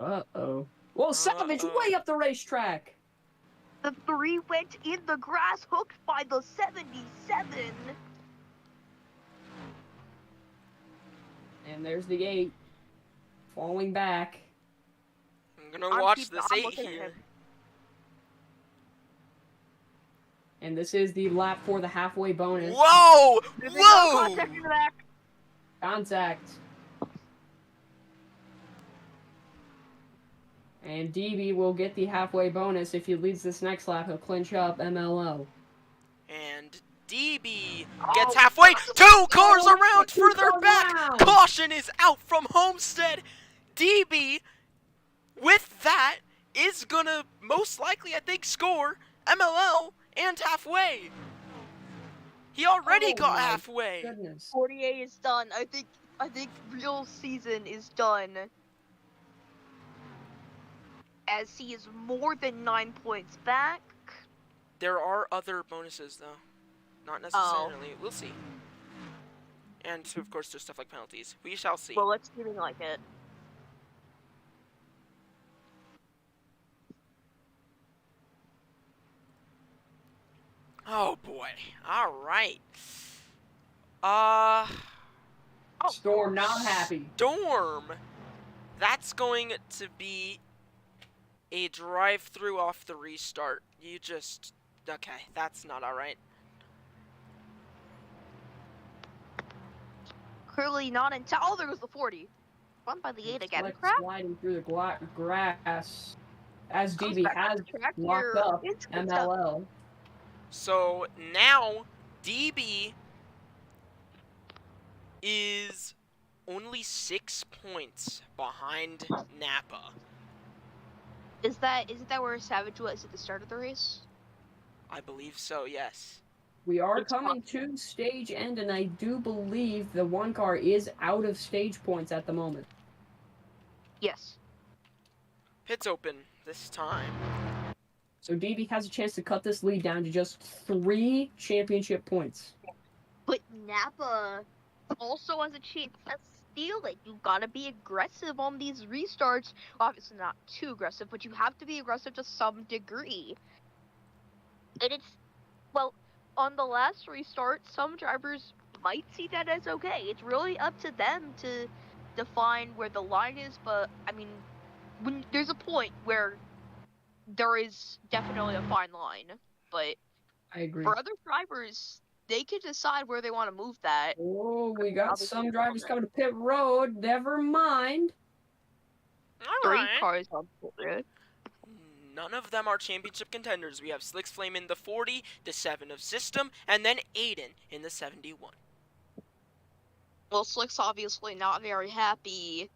Uh-oh. Well, Savage way up the racetrack. The 3 went in the grass, hooked by the 77. And there's the 8. Falling back. I'm gonna watch this I'm 8 looking at here. him. And this is the lap for the halfway bonus. Whoa! There's no Whoa! contact in the back. Contact. And DB will get the halfway bonus. If he leads this next lap, he'll clinch up MLO. And DB gets halfway. 2 cars around further back. Caution is out from Homestead. DB, with that, is gonna most likely, I think, score MLL and halfway. He already got my halfway. Goodness. 48 is done. I think real season is done. As he is more than 9 points back. There are other bonuses, though. Not necessarily. We'll see. And, of course, there's stuff like penalties. We shall see. Well, it's feeling like it. Oh, boy. All right. Storm not happy. Storm. That's going to be a drive-through off the restart. You just... Okay, that's not alright. Clearly not until... Oh, there goes the 40. Run by the 8 again. Like Crap. sliding through the grass as Comes DB back on has the track locked here. up It's good stuff. MLL. So, now, DB is only 6 points behind Napa. Isn't that where Savage was at the start of the race? I believe so, yes. We are It's coming to stage end, and I do believe the 1 car is out of stage points at the moment. Yes. Pits open this time. So DB has a chance to cut this lead down to just 3 championship points. But Napa also has a chance to steal it. You gotta be aggressive on these restarts. Obviously not too aggressive, but you have to be aggressive to some degree. And it's, well, on the last restart, some drivers might see that as okay. It's really up to them to define where the line is, but, I mean, when there's a point where there is definitely a fine line, but I agree. for other drivers, they can decide where they want to move that. Oh, we got Obviously, some it's drivers okay. coming to pit road. Never mind. 3 Alright. cars on pit road. None of them are championship contenders. We have Slick's Flame in the 40, the 7 of System, and then Aiden in the 71. Well, Slick's obviously not very happy.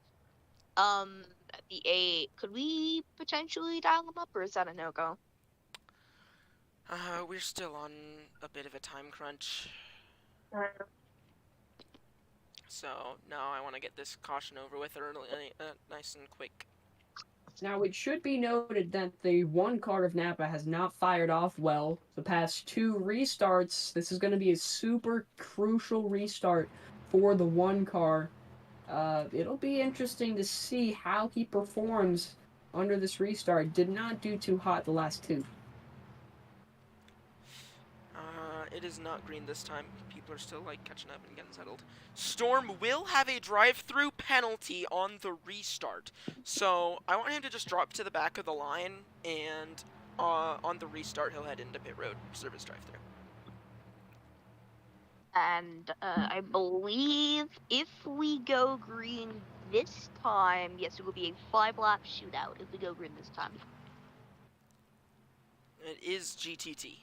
At the 8. Could we potentially dial him up, or is that a no-go? We're still on a bit of a time crunch. So, no, I want to get this caution over with early, nice and quick. Now, it should be noted that the one car of Napa has not fired off well the past 2 restarts. This is going to be a super crucial restart for the one car. It'll be interesting to see how he performs under this restart. Did not do too hot the last 2. It is not green this time. People are still, like, catching up and getting settled. Storm will have a drive-through penalty on the restart. So, I want him to just drop to the back of the line, and on the restart, he'll head into pit road service drive-through. And I believe if we go green this time, yes, it will be a 5-lap shootout if we go green this time. It is GTT.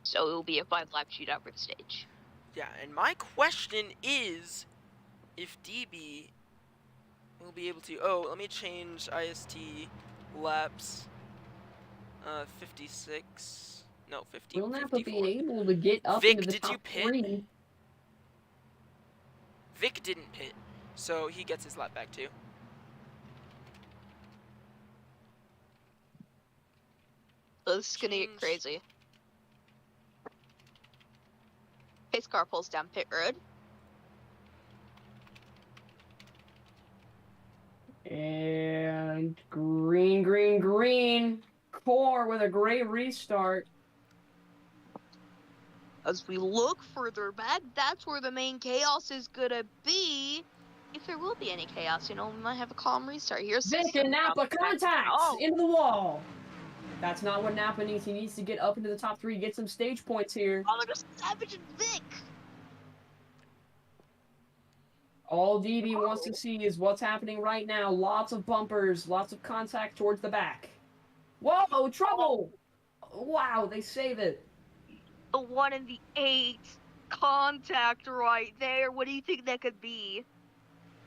So it will be a 5-lap shootout for the stage. Yeah, and my question is if DB will be able to... Oh, let me change IST laps. 56... No, 50, Will Napa 54. be able to get up Vic, into the did you top pit? 3? Vic didn't pit, so he gets his lap back too. So this is gonna get Change. crazy. His car pulls down pit road. And green, green, green. Core with a great restart. As we look further back, that's where the main chaos is gonna be. If there will be any chaos, we might have a calm restart. Here's Vic and Napa contact Oh, into the wall. That's not what Napa needs. He needs to get up into the top 3, get some stage points here. oh, there's Savage and Vic. All DB wants to see is what's happening right now. Lots of bumpers, lots of contact towards the back. Whoa, trouble! Wow, they save it. The 1 and the 8 contact right there. What do you think that could be?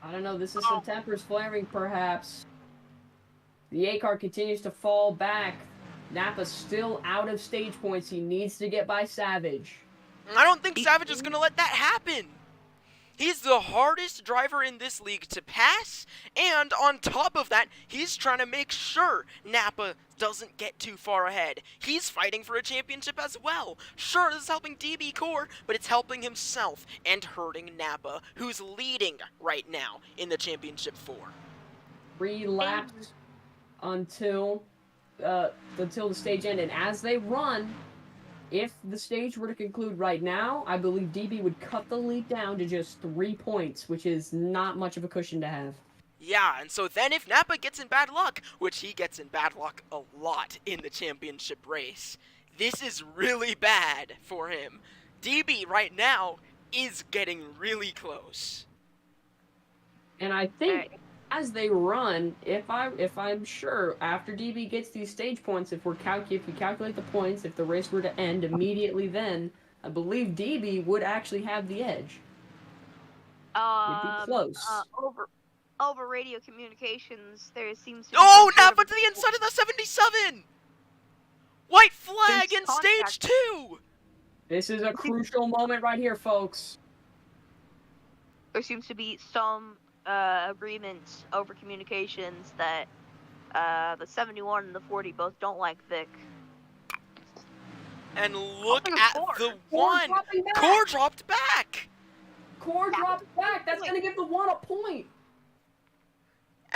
I don't know, this is some tempers flaring perhaps. The A car continues to fall back. Napa's still out of stage points. He needs to get by Savage. I don't think Savage is gonna let that happen. He's the hardest driver in this league to pass, and on top of that, he's trying to make sure Napa doesn't get too far ahead. He's fighting for a championship as well. Sure, this is helping DB Core, but it's helping himself and hurting Napa, who's leading right now in the championship 4. 3 laps until the stage end, and as they run, if the stage were to conclude right now, I believe DB would cut the lead down to just 3 points, which is not much of a cushion to have. Yeah, and so then if Napa gets in bad luck, which he gets in bad luck a lot in the championship race, this is really bad for him. DB right now is getting really close. And I think as they run, if I'm sure after DB gets these stage points, if we calculate the points, if the race were to end immediately, then I believe DB would actually have the edge. It'd be close. Over radio communications, there seems to be Oh, some sort Napa of- to the inside of the 77! White flag in contact. stage 2! This is a crucial moment right here, folks. There seems to be some agreements over communications that the 71 and the 40 both don't like Vic. And look Oh, at Core. the Core 1! dropping back. Core dropped back! Core dropped back. That's going to give the 1 a point.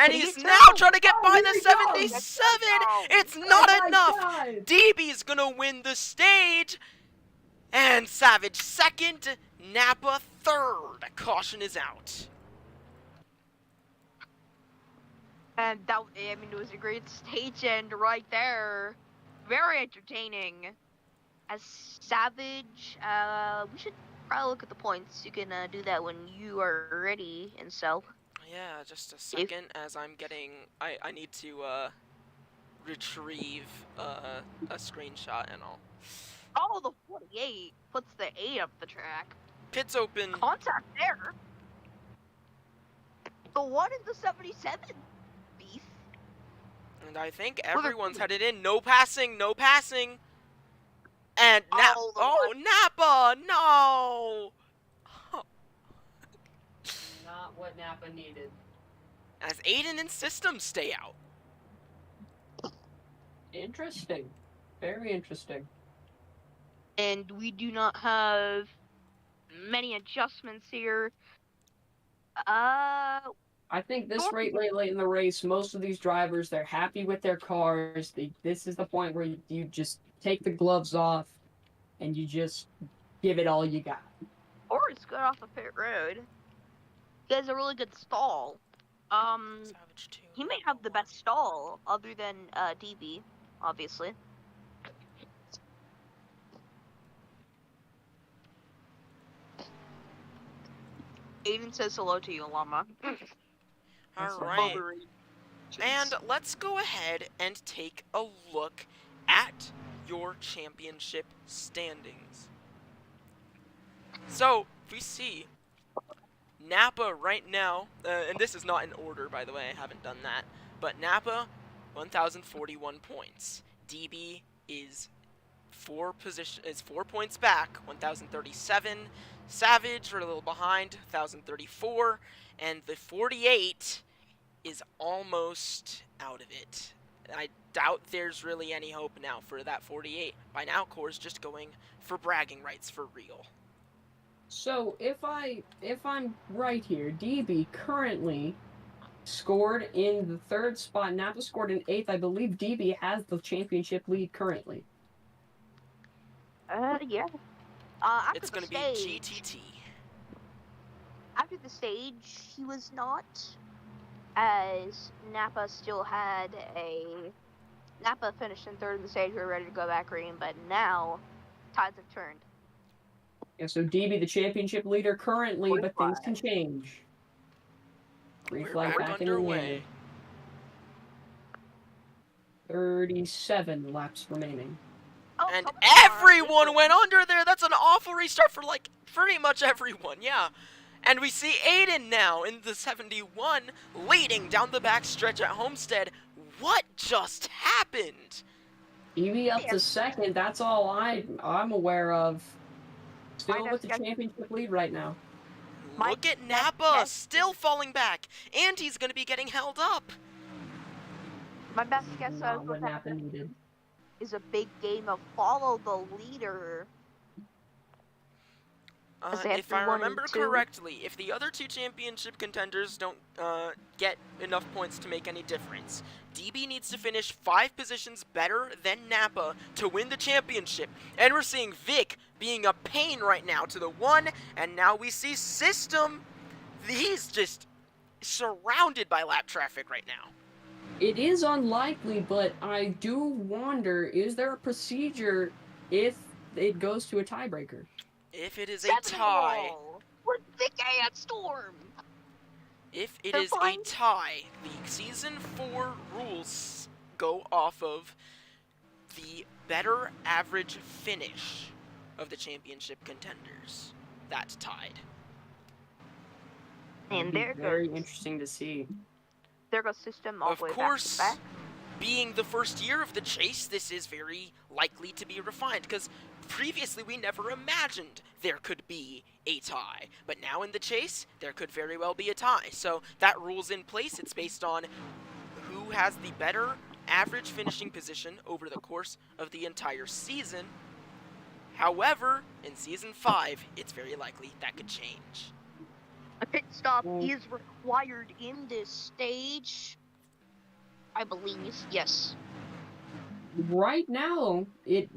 And Take he's it now down. trying to get Oh, by here the he goes. 77! Down. It's not Oh my enough! God. DB's gonna win the stage! And Savage second, Napa third. Caution is out. And that, it was a great stage end right there. Very entertaining. as Savage, we should probably look at the points. You can do that when you are ready, and so. Yeah, just a second as I'm getting. I need to retrieve a screenshot and all. Oh, the 48 puts the 8 up the track. Pits open. Contact there. The 1 is the 77. Beef. And I think everyone's headed in. No passing, no passing. And Napa, no! Not what Napa needed. As Aiden and Systems stay out. Interesting. Very interesting. And we do not have many adjustments here. I think this late in the race, most of these drivers, they're happy with their cars. This is the point where you just take the gloves off and you just give it all you got. Or it's good off of pit road. He has a really good stall. Savage 2. He may have the best stall other than DB, obviously. Aiden says hello to you, Llama. Alright. And let's go ahead and take a look at your championship standings. So, we see Napa right now, and this is not in order, by the way, I haven't done that, but Napa, 1,041 points. DB is 4 points back, 1,037. Savage, we're a little behind, 1,034. And the 48 is almost out of it. I doubt there's really any hope now for that 48. By now, Core's just going for bragging rights for real. So if I'm right here, DB currently scored in the 3rd spot. Napa scored in 8th. I believe DB has the championship lead currently. Yeah. It's going to be GTT. After the stage, he was not, as Napa still had Napa finished in 3rd in the stage. We were ready to go back green, but now tides have turned. Yeah, so DB the championship leader currently, but things can change. Green We're flag back back in the underway. wind. 37 laps remaining. Oh, And come on. everyone went under there. That's an awful restart for, like, pretty much everyone, yeah. And we see Aiden now in the 71 leading down the back stretch at Homestead. What just happened? DB up to 2nd. That's all I'm aware of. Still with the championship lead right now. Look at Napa still falling back, and he's going to be getting held up. My best guess Not what Napa needed. is a big game of follow the leader. If I remember correctly, if the other 2 championship contenders don't get enough points to make any difference, DB needs to finish 5 positions better than Napa to win the championship. And we're seeing Vic being a pain right now to the 1, and now we see System. He's just surrounded by lap traffic right now. It is unlikely, but I do wonder, is there a procedure if it goes to a tiebreaker? If it is a tie, with Vic and Storm. If it is a tie, the Season 4 rules go off of the better average finish of the championship contenders. That's tied. And there Very goes. interesting to see. There goes System all Of the way course, back to back. being the first year of the chase, this is very likely to be refined, because previously we never imagined there could be a tie. But now in the chase, there could very well be a tie. So that rule's in place. It's based on who has the better average finishing position over the course of the entire season. However, in Season 5, it's very likely that could change. A pit stop is required in this stage. I believe, yes. Right now, it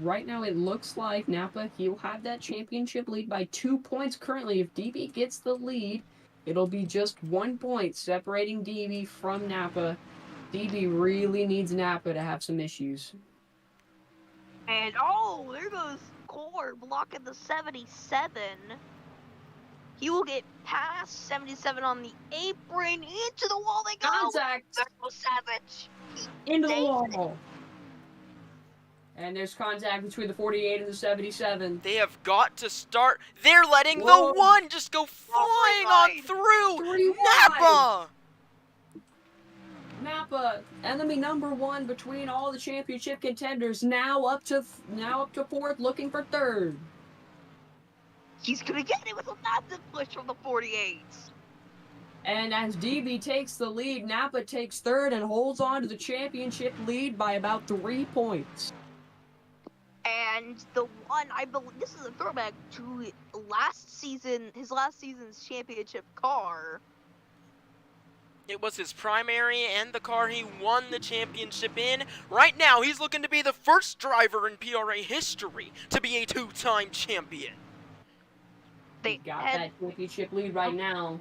looks like Napa, he'll have that championship lead by 2 points currently. If DB gets the lead, it'll be just 1 point separating DB from Napa. DB really needs Napa to have some issues. And oh, there goes Core blocking the 77. He will get past 77 on the apron. Into the wall they go. Contact There goes Savage. into the Saves wall. And there's contact between the 48 and the 77. They have got to start. They're letting Whoa. the one just go flying on wide. through. 3 Napa! Napa, enemy number 1 between all the championship contenders, now up to 4th, looking for 3rd. He's gonna get it with a massive push from the 48. And as DB takes the lead, Napa takes 3rd and holds on to the championship lead by about 3 points. And the one, I believe, this is a throwback to his last season's championship car. It was his primary and the car he won the championship in. Right now, he's looking to be the first driver in PRA history to be a 2-time champion. They got that championship lead right now.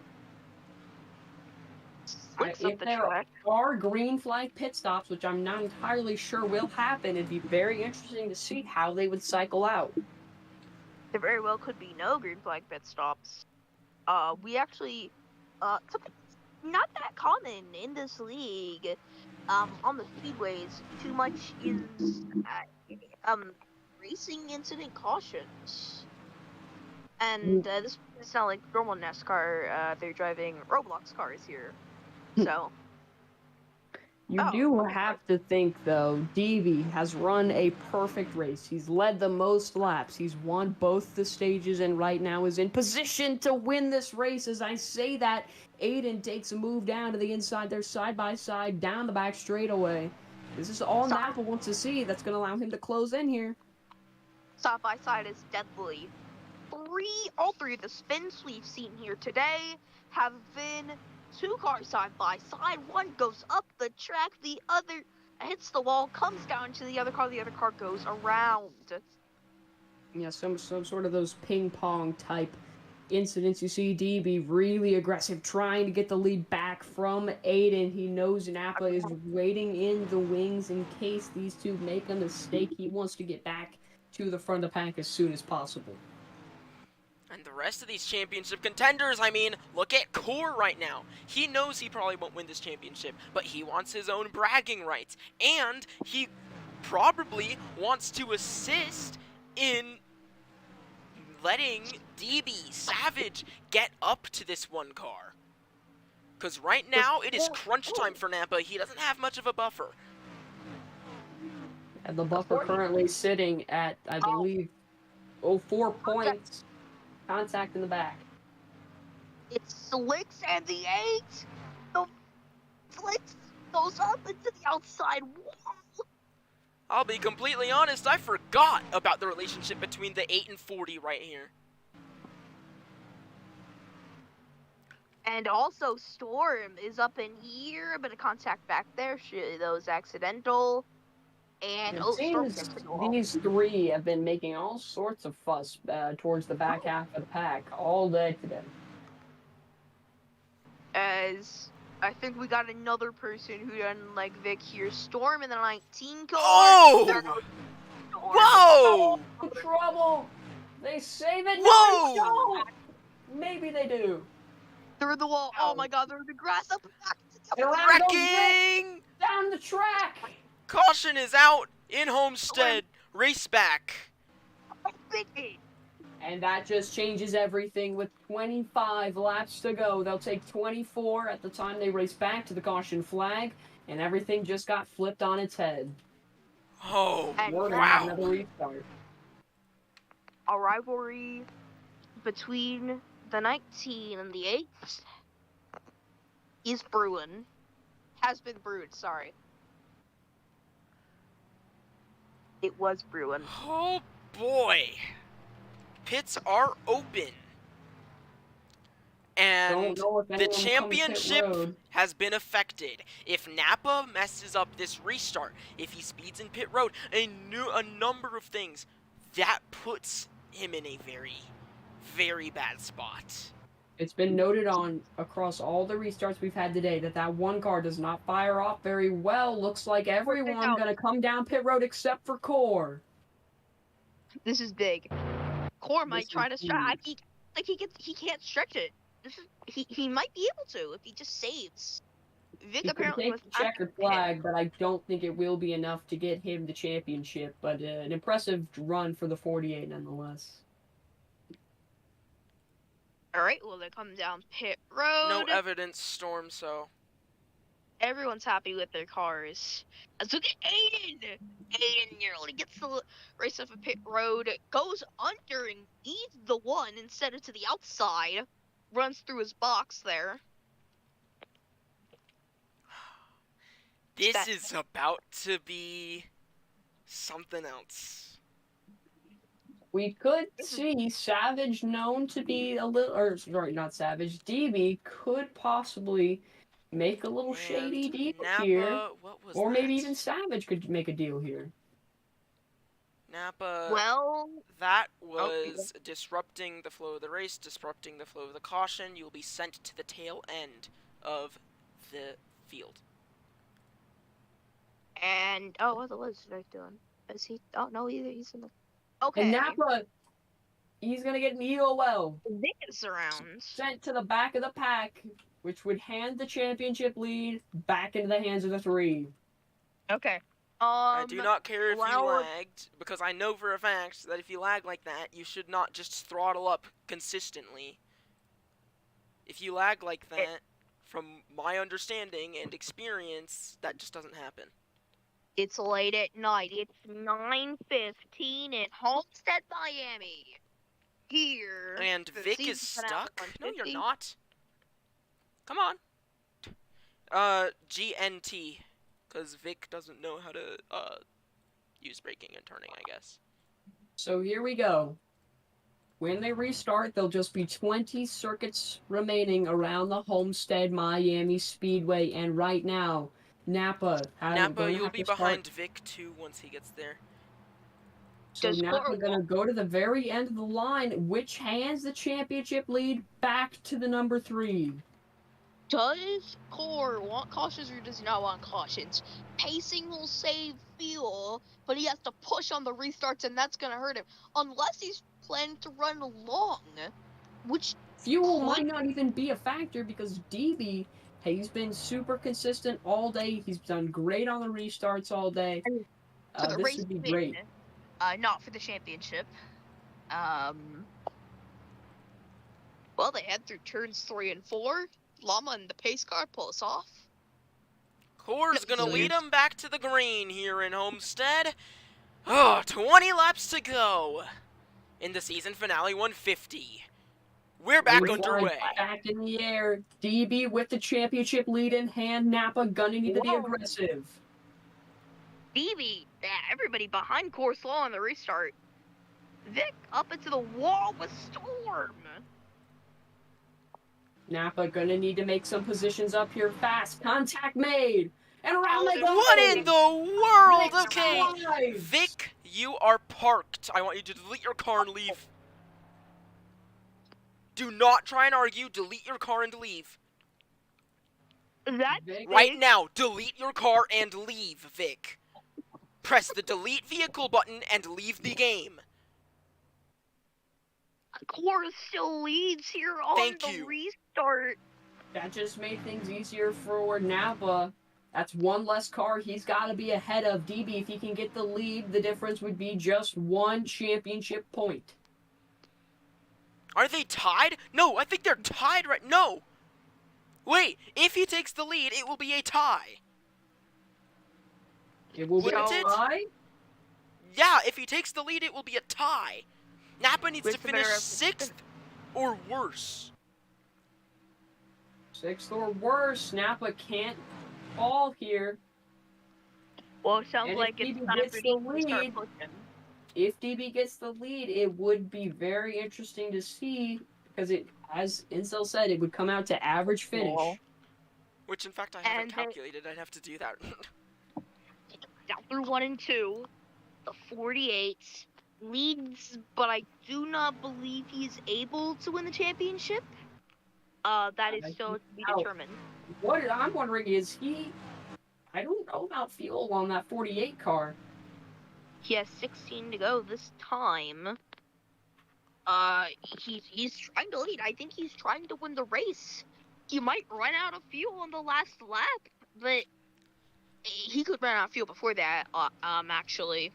If there are green flag pit stops, which I'm not entirely sure will happen, it'd be very interesting to see how they would cycle out. There very well could be no green flag pit stops. We actually, something not that common in this league, on the speedways, too much is, racing incident cautions. And, this is not like normal NASCAR, they're driving Roblox cars here. So. You do have to think, though, DB has run a perfect race. He's led the most laps. He's won both the stages and right now is in position to win this race. As I say that, Aiden takes a move down to the inside. They're side by side down the back straightaway. This is all Napa wants to see. That's going to allow him to close in here. Side by side is deadly. All three of the spins we've seen here today have been 2 cars side by side. One goes up the track, the other hits the wall, comes down to the other car goes around. Yeah, some sort of those ping pong type incidents. You see DB really aggressive, trying to get the lead back from Aiden. He knows Napa is waiting in the wings in case these two make a mistake. He wants to get back to the front of the pack as soon as possible. And the rest of these championship contenders, I mean, look at Core right now. He knows he probably won't win this championship, but he wants his own bragging rights. And he probably wants to assist in letting DB Savage get up to this one car. Because right now, it is crunch time for Napa. He doesn't have much of a buffer. And the buffer currently sitting at, I believe, 4 points. Contact in the back. It's Slicks and the 8. The Slicks goes up into the outside wall. I'll be completely honest, I forgot about the relationship between the 8 and 40 right here. And also Storm is up in here, a bit of contact back there. That was accidental. And It seems these 3 have been making all sorts of fuss towards the back half of the pack all day today. As I think we got another person who doesn't like Vic here. Storm in the 19 car. Oh! Whoa! Trouble! They save it. Whoa! No, maybe they do. Through the wall. Oh my god, through the grass. Up back to the Wrecking! Down the track. Caution is out in Homestead. Race back. And that just changes everything with 25 laps to go. They'll take 24 at the time they race back to the caution flag, and everything just got flipped on its head. Oh, We're gonna have wow. another restart. A rivalry between the 19 and the 8 is brewing. Has been brewed, sorry. It was brewing. Oh boy. Pits are open. And the championship has been affected. If Napa messes up this restart, if he speeds in pit road, a number of things, that puts him in a very, very bad spot. It's been noted on across all the restarts we've had today that one car does not fire off very well. Looks like everyone gonna come down pit road except for Core. This is big. Core might This try is to stretch. huge. He can't stretch it. He might be able to if he just saves. Vic He could apparently take was the checkered active hit. flag, but I don't think it will be enough to get him the championship. But an impressive run for the 48 nonetheless. All right, well they come down pit road. No evidence, Storm, so. Everyone's happy with their cars. Let's look at Aiden. Aiden nearly gets the race off a pit road, goes under and needs the one instead of to the outside. Runs through his box there. This That- is about to be something else. We could see Savage known to be a little, or sorry, not Savage. DB could possibly make a little shady And deal Napa, here, what was or that? maybe even Savage could make a deal here. Napa, well, that yeah. was disrupting the flow of the race, disrupting the flow of the caution. You'll be sent to the tail end of the field. And what was Vic doing? Is he? Oh no, he's in the. Okay. And Napa, he's gonna get an EOL Vic is around. sent to the back of the pack, which would hand the championship lead back into the hands of the three. Okay. I do not care if you Flower- lagged, because I know for a fact that if you lag like that, you should not just throttle up consistently. If you lag like that, from my understanding and experience, that just doesn't happen. It's late at night. It's 9:15 in Homestead-Miami. Here. And the Vic is season's been out stuck? for No, you're 150. not. Come on. GNT. Because Vic doesn't know how to, use braking and turning, I guess. So here we go. When they restart, there'll just be 20 circuits remaining around the Homestead-Miami Speedway, and right now, Napa. Napa, you'll be behind Vic too once he gets there. So Does Napa Cora gonna go to the very end of the line, which hands the championship lead back to the number 3. Does Core want cautions or does he not want cautions? Pacing will save fuel, but he has to push on the restarts, and that's gonna hurt him. Unless he's planning to run long, which Fuel might not even be a factor because DB, he's been super consistent all day. He's done great on the restarts all day. for the This race would be win, great. not for the championship. Well, they head through turns 3 and 4. Llama and the pace car pull us off. Core's gonna So lead you're- him back to the green here in Homestead. Oh, 20 laps to go in the season finale 150. We're back Rewind underway. Back in the air. DB with the championship lead in hand. Napa gonna need to be Whoa. aggressive. BB, everybody behind Core slow on the restart. Vic up into the wall with Storm. Napa gonna need to make some positions up here fast. Contact made. And around they go. What in the world? Vic Okay, slides. Vic, you are parked. I want you to delete your car and leave. Do not try and argue. Delete your car and leave. That's Vic, Right now, delete your car and leave, Vic. Press the delete vehicle button and leave the game. Core still leads here on Thank the you. restart. that just made things easier for Napa. That's one less car he's got to be ahead of. DB, if he can get the lead, the difference would be just 1 championship point. Are they tied? No, I think they're tied right. No. Wait, if he takes the lead, it will be a tie. It will be Wouldn't a it? tie. Yeah, if he takes the lead, it will be a tie. Napa needs Which to the finish better- 6th or worse. 6th or worse. Napa can't fall here. Well, it sounds And if like it's DB time gets for the DB to start lead- pushing. If DB gets the lead, it would be very interesting to see because it, as Incel said, it would come out to average finish. Well. Which, in fact, I haven't And they- calculated. I'd have to do that. Down through 1 and 2. The 48 leads, but I do not believe he's able to win the championship. That is still to be Ow. determined. What I'm wondering is I don't know about fuel on that 48 car. He has 16 to go this time. He's trying to lead. I think he's trying to win the race. He might run out of fuel on the last lap, but he could run out of fuel before that. Actually,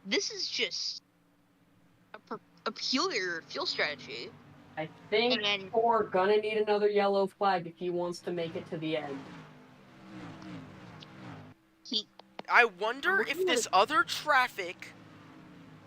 this is just a peculiar fuel strategy. I think And we're gonna need another yellow flag if he wants to make it to the end. I wonder if this other traffic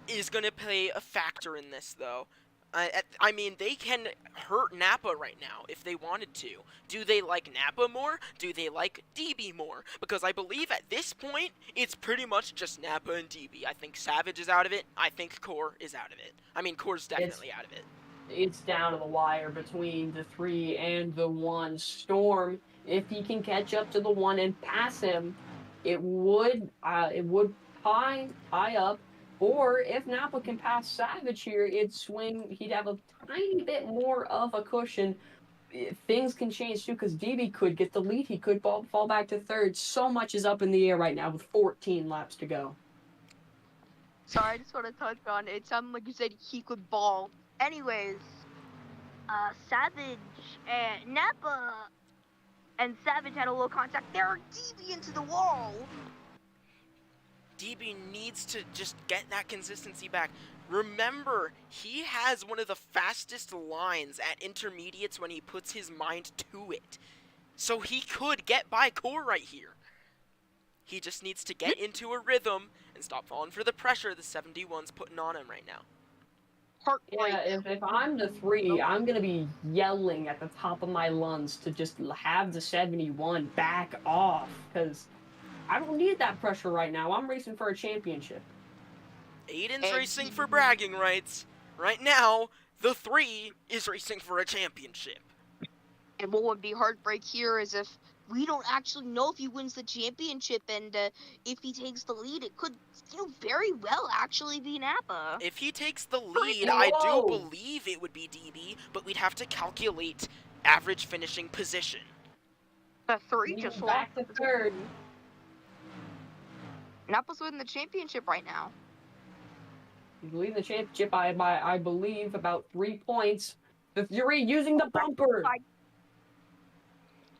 is going to play a factor in this, though. I mean, they can hurt Napa right now if they wanted to. Do they like Napa more? Do they like DB more? Because I believe at this point, it's pretty much just Napa and DB. I think Savage is out of it. I think Core is out of it. I mean, Core's definitely out of it. It's down to the wire between the 3 and the 1. Storm, if he can catch up to the 1 and pass him, it would tie up. Or if Napa can pass Savage here, he'd have a tiny bit more of a cushion. Things can change too, because DB could get the lead. He could fall back to 3rd. So much is up in the air right now with 14 laps to go. Sorry, I just want to touch on it. It sounded like you said he could ball. Anyways, Savage and Napa and Savage had a little contact. They're DB into the wall. DB needs to just get that consistency back. Remember, he has one of the fastest lines at intermediates when he puts his mind to it. So he could get by Core right here. He just needs to get into a rhythm and stop falling for the pressure the 71's putting on him right now. Yeah, if I'm the 3, I'm going to be yelling at the top of my lungs to just have the 71 back off, because I don't need that pressure right now. I'm racing for a championship. Aiden's racing for bragging rights. Right now, the 3 is racing for a championship. And what would be heartbreak here is if we don't actually know if he wins the championship, and if he takes the lead, it could still very well actually be Napa. If he takes the lead, I do believe it would be DB, but we'd have to calculate average finishing position. The 3 just back to 3rd. Napa's winning the championship right now. He's leading the championship by I believe, about 3 points. The 3 using the bumper.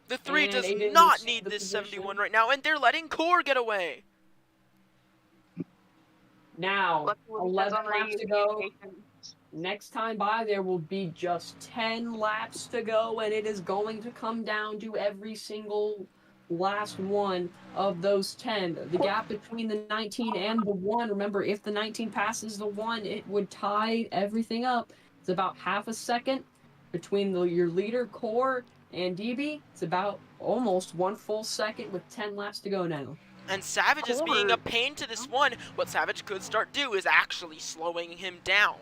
The 3 does not need this 71 right now, and they're letting Core get away. Now, 11 laps to go. Next time by, there will be just 10 laps to go, and it is going to come down to every single last one of those 10. The gap between the 19 and the 1, remember, if the 19 passes the 1, it would tie everything up. It's about half a second between your leader, Core, and DB. It's about almost 1 full second with 10 laps to go now. And Savage is being a pain to this 1. What Savage could start do is actually slowing him down.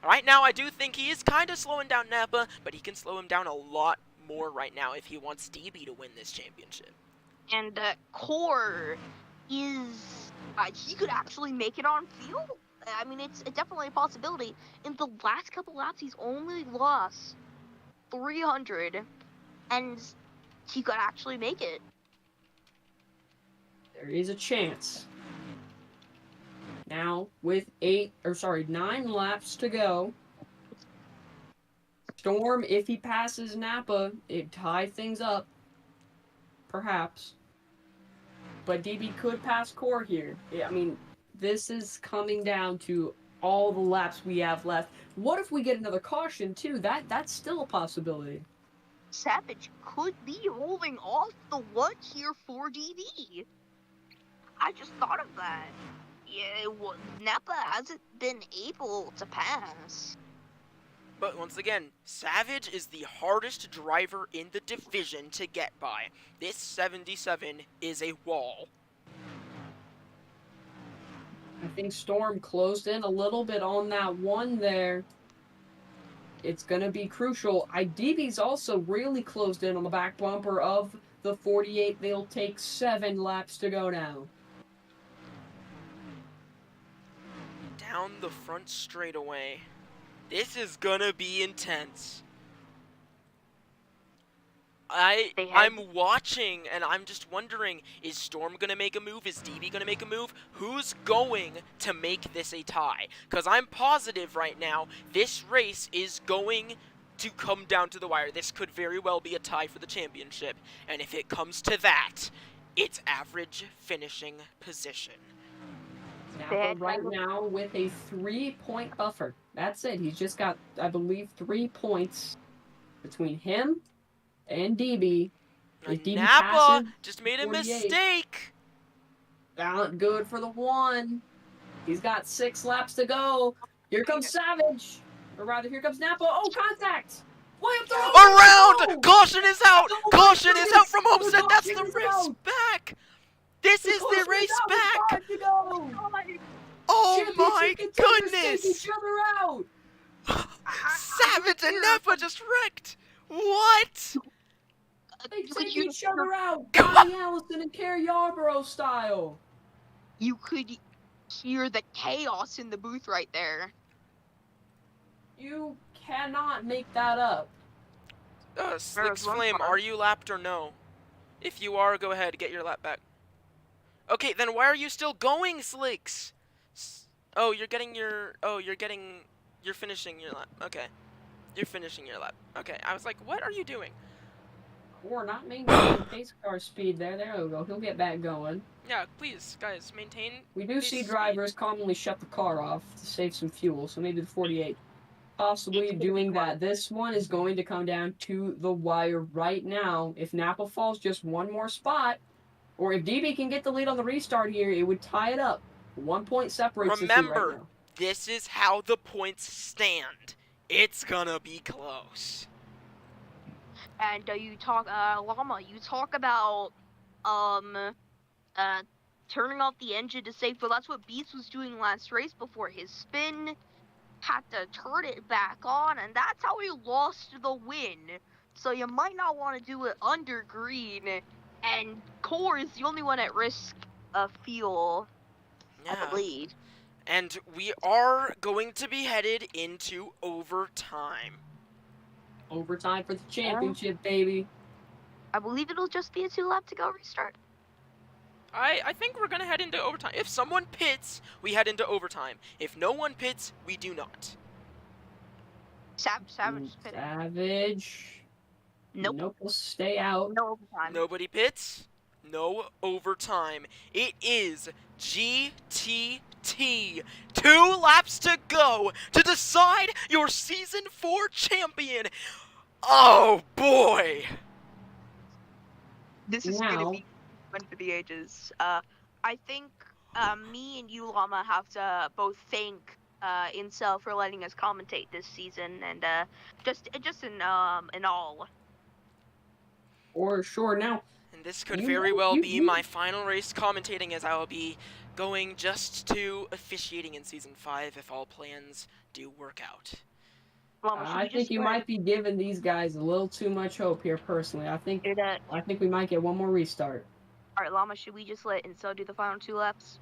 Right now, I do think he is kind of slowing down Napa, but he can slow him down a lot more right now if he wants DB to win this championship. And Core is he could actually make it on fuel. I mean, it's definitely a possibility. In the last couple laps, he's only lost 300, and he could actually make it. There is a chance. Now, with 9 laps to go, Storm, if he passes Napa, it tie things up. Perhaps. But DB could pass Core here. I mean, this is coming down to all the laps we have left. What if we get another caution, too? That's still a possibility. Savage could be holding off the 1 here for DB. I just thought of that. Yeah, Napa hasn't been able to pass. But once again, Savage is the hardest driver in the division to get by. This 77 is a wall. I think Storm closed in a little bit on that 1 there. It's going to be crucial. DB's also really closed in on the back bumper of the 48. They'll take 7 laps to go now. Down the front straightaway. This is gonna be intense. I'm watching, and I'm just wondering, is Storm gonna make a move? Is DB gonna make a move? Who's going to make this a tie? Because I'm positive right now, this race is going to come down to the wire. This could very well be a tie for the championship, and if it comes to that, it's average finishing position. Napa right now with a 3-point buffer. That's it. He's just got, I believe, 3 points between him and DB. Napa just made a mistake. Balance good for the 1. He's got 6 laps to go. Here comes Savage. Or rather, here comes Napa. Oh, contact! Way up the road! Around! Caution is out! Caution is out from Homestead! That's the race back! This is the race back! Oh my goodness! Each other out. Savage and Napa just wrecked! What? They take each other out! Johnny Allison and Kerry Yarborough style! You could hear the chaos in the booth right there. You cannot make that up. Slicks Flame, are you lapped or no? If you are, go ahead, get your lap back. Okay, then why are you still going, Slicks? Oh, you're finishing your lap. Okay. You're finishing your lap. Okay, I was like, what are you doing? Or not maintaining pace car speed there. There we go. He'll get back going. Yeah, please, guys, maintain. We do see drivers commonly shut the car off to save some fuel, so maybe the 48 possibly doing that. This one is going to come down to the wire right now. If Napa falls just one more spot, or if DB can get the lead on the restart here, it would tie it up. 1 point separates the two right now. This is how the points stand. It's gonna be close. And you talk, Llama, you talk about, turning off the engine to save, but that's what Beast was doing last race before his spin. Had to turn it back on, and that's how he lost the win. So you might not want to do it under green, and Core is the only one at risk of fuel at the lead. And we are going to be headed into overtime. Overtime for the championship, baby. I believe it'll just be a 2 lap to go restart. I think we're gonna head into overtime. If someone pits, we head into overtime. If no one pits, we do not. Savage. Nope, we'll stay out. No overtime. Nobody pits. No overtime. It is GTT. 2 laps to go to decide your Season 4 champion. Oh, boy. This is going to be fun for the ages. I think me and you, Llama, have to both thank Incel for letting us commentate this season, and just in all. Or sure, now. And this could very well be my final race commentating, as I will be going just to officiating in Season 5 if all plans do work out. I think you might be giving these guys a little too much hope here, personally. I think we might get one more restart. Alright, Llama, should we just let Incel do the final 2 laps?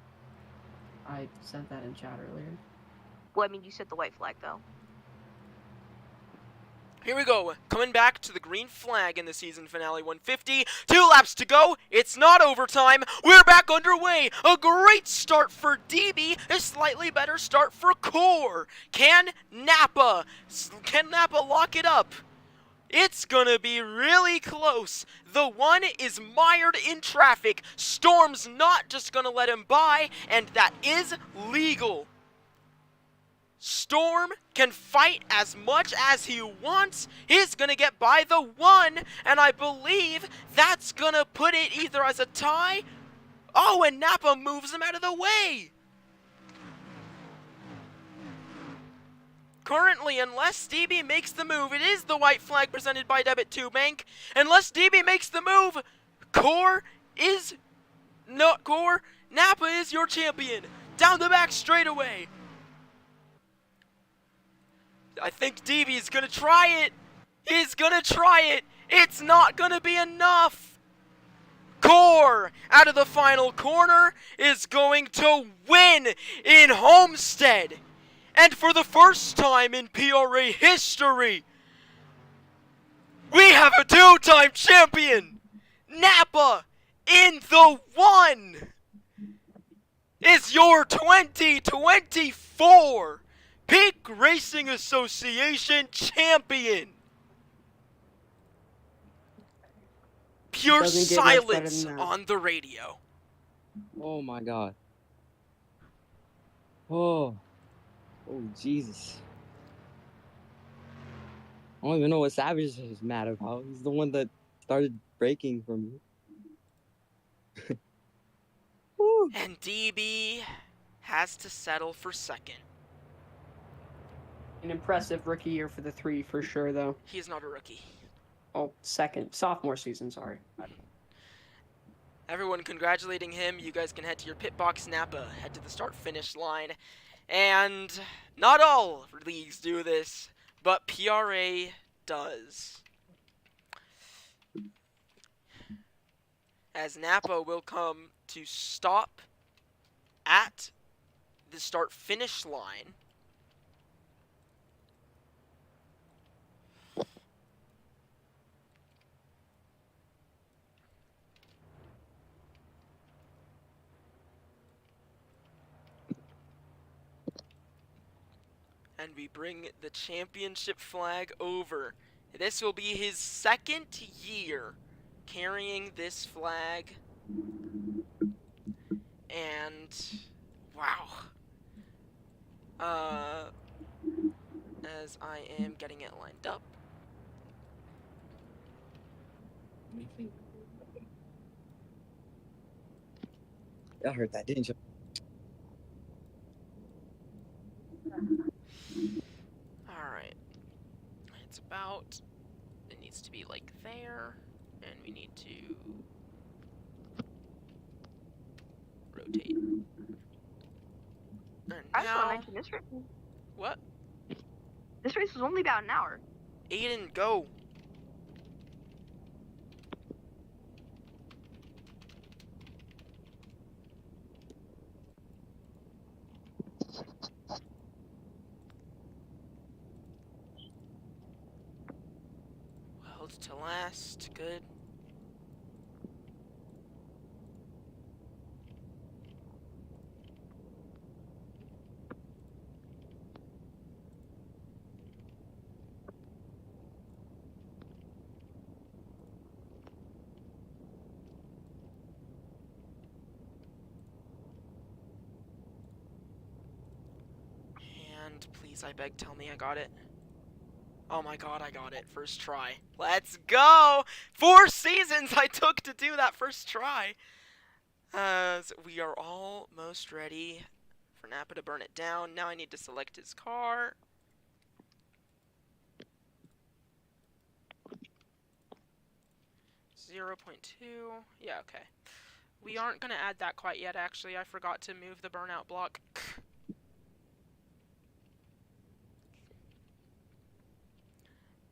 I sent that in chat earlier. Well, I mean, you set the white flag, though. Here we go, coming back to the green flag in the season finale 150. 2 laps to go, it's not overtime, we're back underway. A great start for DB, a slightly better start for Core. Can Napa lock it up? It's gonna be really close. The 1 is mired in traffic. Storm's not just gonna let him by, and that is legal. Storm can fight as much as he wants. He's gonna get by the 1, and I believe that's gonna put it either as a tie. Oh, and Napa moves him out of the way. Currently, unless DB makes the move, it is the white flag presented by Debit 2 Bank. Unless DB makes the move, Napa is your champion. Down the back straightaway. I think DB's gonna try it. He's gonna try it. It's not gonna be enough. Core, out of the final corner, is going to win in Homestead. And for the first time in PRA history, We have a two-time champion! Napa in the 1 is your 2024 Peak Racing Association champion! Pure Doesn't get much better silence than that. on the radio. Oh my god. Oh. Oh Jesus. I don't even know what Savage is mad about. He's the one that started breaking for me. Woo. And DB has to settle for second. An impressive rookie year for the 3 for sure, though. He is not a rookie. Oh, second. Sophomore season, sorry. Everyone congratulating him. You guys can head to your pit box, Napa. Head to the start-finish line. And not all leagues do this, but PRA does. As Napa will come to stop at the start-finish line. And we bring the championship flag over. This will be his second year carrying this flag. And wow. As I am getting it lined up. Y'all heard that, didn't you? Alright. It's about, it needs to be like there, and we need to rotate. And I just want to now, mention this race. what? This race was only about an hour. Aiden, go. Held to last, good. And please, I beg, tell me I got it. Oh my god, I got it. First try. Let's go! 4 seasons I took to do that first try. So we are almost ready for Napa to burn it down. Now I need to select his car. .2. Yeah, okay. We aren't going to add that quite yet, actually. I forgot to move the burnout block.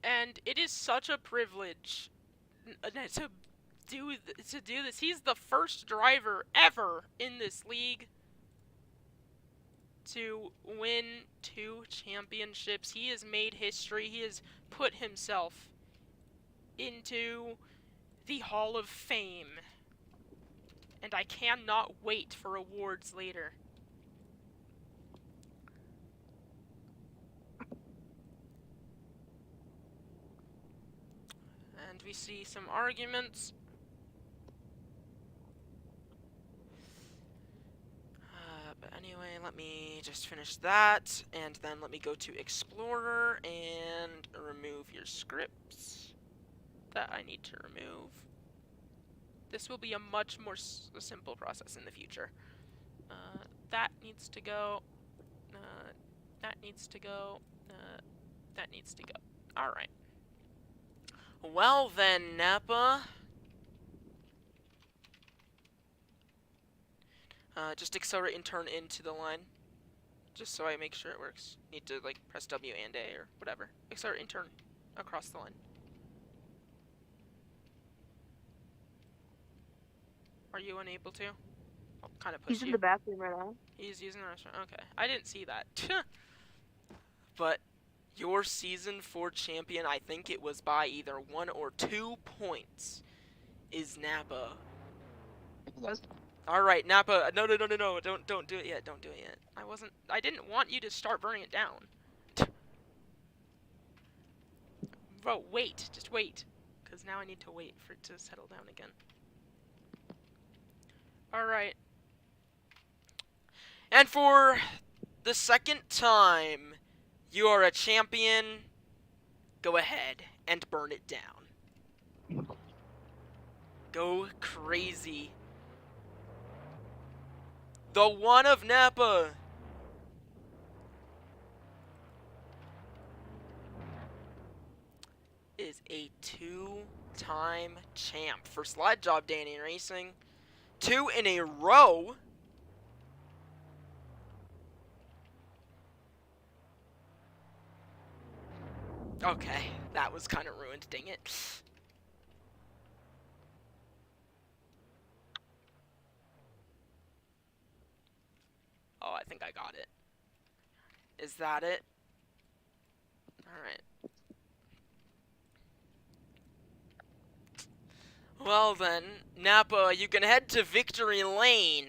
And it is such a privilege to do this. He's the first driver ever in this league to win 2 championships. He has made history. He has put himself into the Hall of Fame. And I cannot wait for awards later. And we see some arguments. But anyway, let me just finish that, and then let me go to Explorer and remove your scripts that I need to remove. This will be a much more simple process in the future. That needs to go. That needs to go. That needs to go. Alright. Well then, Napa. Just accelerate and turn into the line. Just so I make sure it works. Need to, like, press W and A or whatever. Accelerate and turn across the line. Are you unable to? I'll kind of push He's you. in the bathroom right now. He's using the restaurant. Okay. I didn't see that. But Your Season 4 champion, I think it was by either 1 or 2 points, is Nappa. Alright, Nappa, no, don't do it yet, don't do it yet. I didn't want you to start burning it down. Bro, wait, just wait. Because now I need to wait for it to settle down again. Alright. And for the second time, you are a champion. Go ahead and burn it down. Go crazy. The one of Nappa. Is a 2-time champ for Slide Job Danny Racing. 2 in a row. Okay, that was kind of ruined, dang it. Oh, I think I got it. Is that it? Alright. Well then, Nappa, you can head to Victory Lane.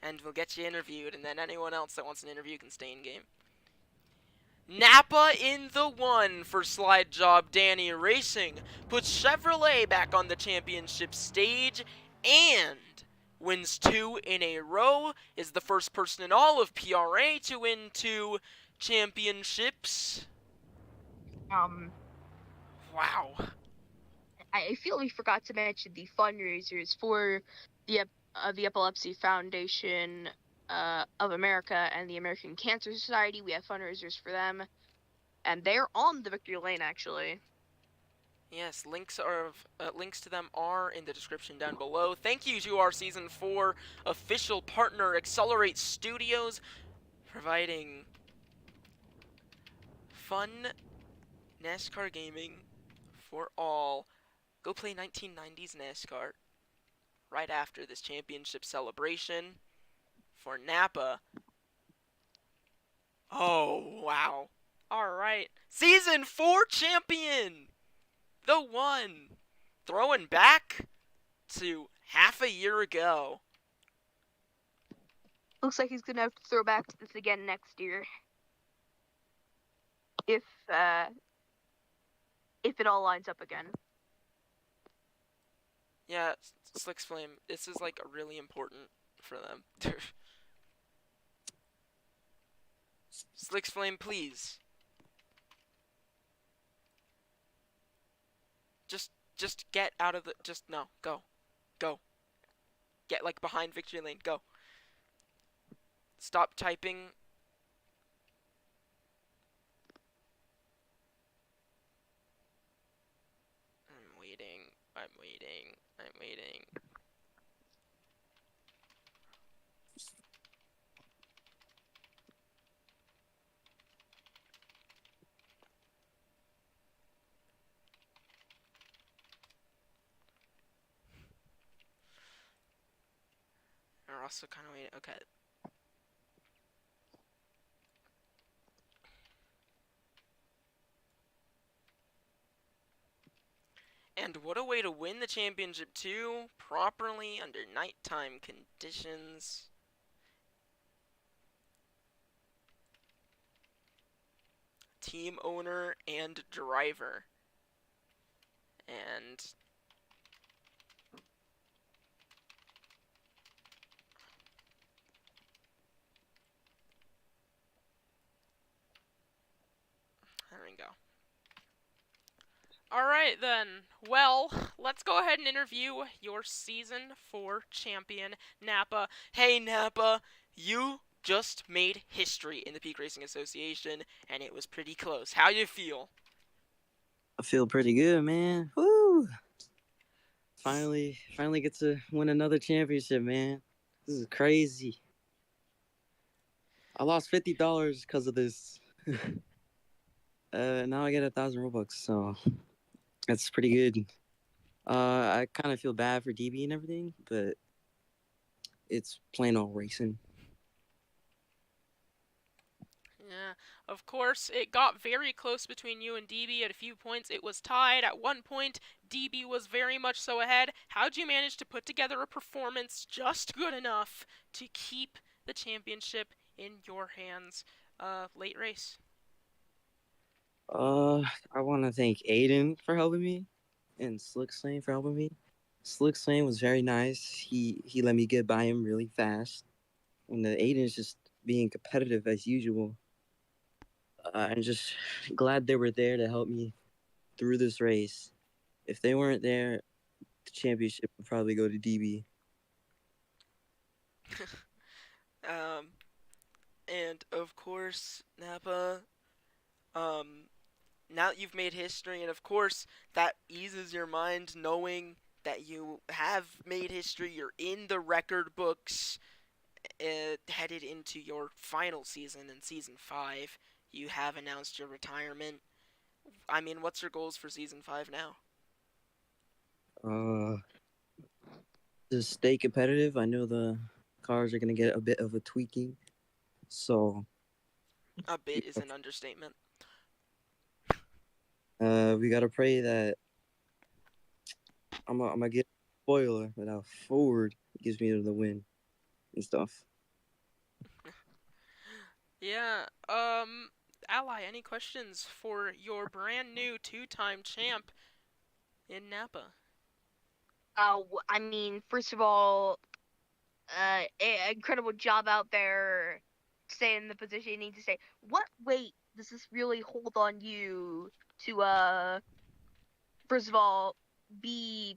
And we'll get you interviewed, and then anyone else that wants an interview can stay in game. Nappa in the 1 for Slide Job Danny Racing. Puts Chevrolet back on the championship stage, and wins 2 in a row. Is the first person in all of PRA to win 2 championships. Wow. I feel we forgot to mention the fundraisers for the Epilepsy Foundation of America and the American Cancer Society. We have fundraisers for them, and they're on the Victory Lane actually. Yes, links to them are in the description down below. Thank you to our Season 4 official partner, Accelerate Studios, providing fun NASCAR gaming for all. Go play 1990s NASCAR right after this championship celebration for Nappa. Oh, wow. Alright. Season 4 champion! The 1! Throwing back to half a year ago. Looks like he's gonna have to throw back to this again next year. If it all lines up again. Yeah, Slicks Flame, this is like really important for them. Slicks Flame, please. Just get out of the, no, go. Get like behind Victory Lane, go. Stop typing. I'm waiting. We're also kind of waiting, okay. And what a way to win the championship too, properly under nighttime conditions. Team owner and driver. And there we go. Alright then, well, let's go ahead and interview your Season 4 champion, Nappa. Hey Nappa, you just made history in the Peak Racing Association, and it was pretty close. How you feel? I feel pretty good, man. Woo! Finally get to win another championship, man. This is crazy. I lost $50 because of this. Now I get 1,000 Robux, so that's pretty good. I kind of feel bad for DB and everything, but it's plain old racing. Yeah, of course, it got very close between you and DB at a few points. It was tied at one point. DB was very much so ahead. How'd you manage to put together a performance just good enough to keep the championship in your hands late race? I want to thank Aiden for helping me and Slick Slane for helping me. Slick Slane was very nice. He let me get by him really fast. And Aiden is just being competitive as usual. I'm just glad they were there to help me through this race. If they weren't there, the championship would probably go to DB. Um, and of course, Napa, um, now that you've made history, and of course, that eases your mind knowing that you have made history, you're in the record books, headed into your final season in Season 5. You have announced your retirement. I mean, what's your goals for Season 5 now? To stay competitive, I know the cars are going to get a bit of a tweaking. So, A bit is an understatement. we got to pray that I'm going to get a spoiler without Ford gives me the win and stuff. Yeah, Ally, any questions for your brand new two-time champ in Napa? I mean, first of all, incredible job out there, staying in the position you need to stay. What weight does this really hold on you to, first of all, be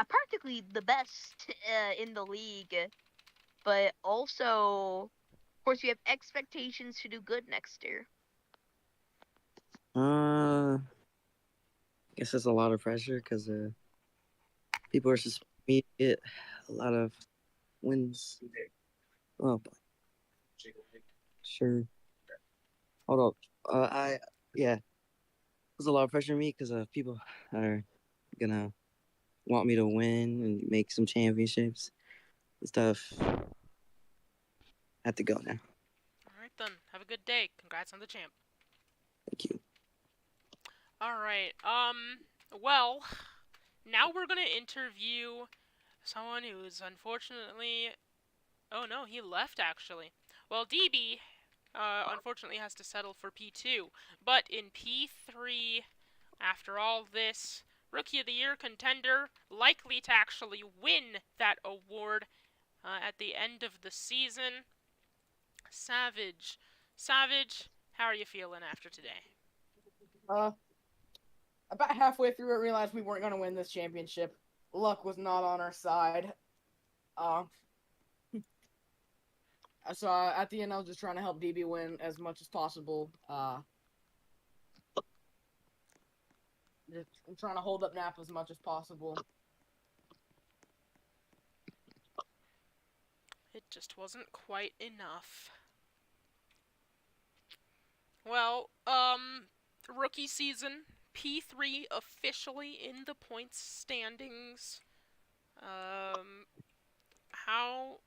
practically the best in the league, but also, of course, you have expectations to do good next year. I guess that's a lot of pressure because people are just me to get a lot of wins. Oh, sure. Hold up. Yeah, there's a lot of pressure on me because people are gonna want me to win and make some championships and stuff. I have to go now. Alright then, have a good day. Congrats on the champ. Thank you. Alright, well, now we're gonna interview someone who's unfortunately... Oh no, he left actually. Well, DB, unfortunately has to settle for P2, but in P3, after all this, Rookie of the Year contender, likely to actually win that award at the end of the season, Savage. Savage, how are you feeling after today? About halfway through, I realized we weren't gonna win this championship. Luck was not on our side. So at the end, I was just trying to help DB win as much as possible. Just trying to hold up Napa as much as possible. It just wasn't quite enough. Well, rookie season, P3 officially in the points standings. How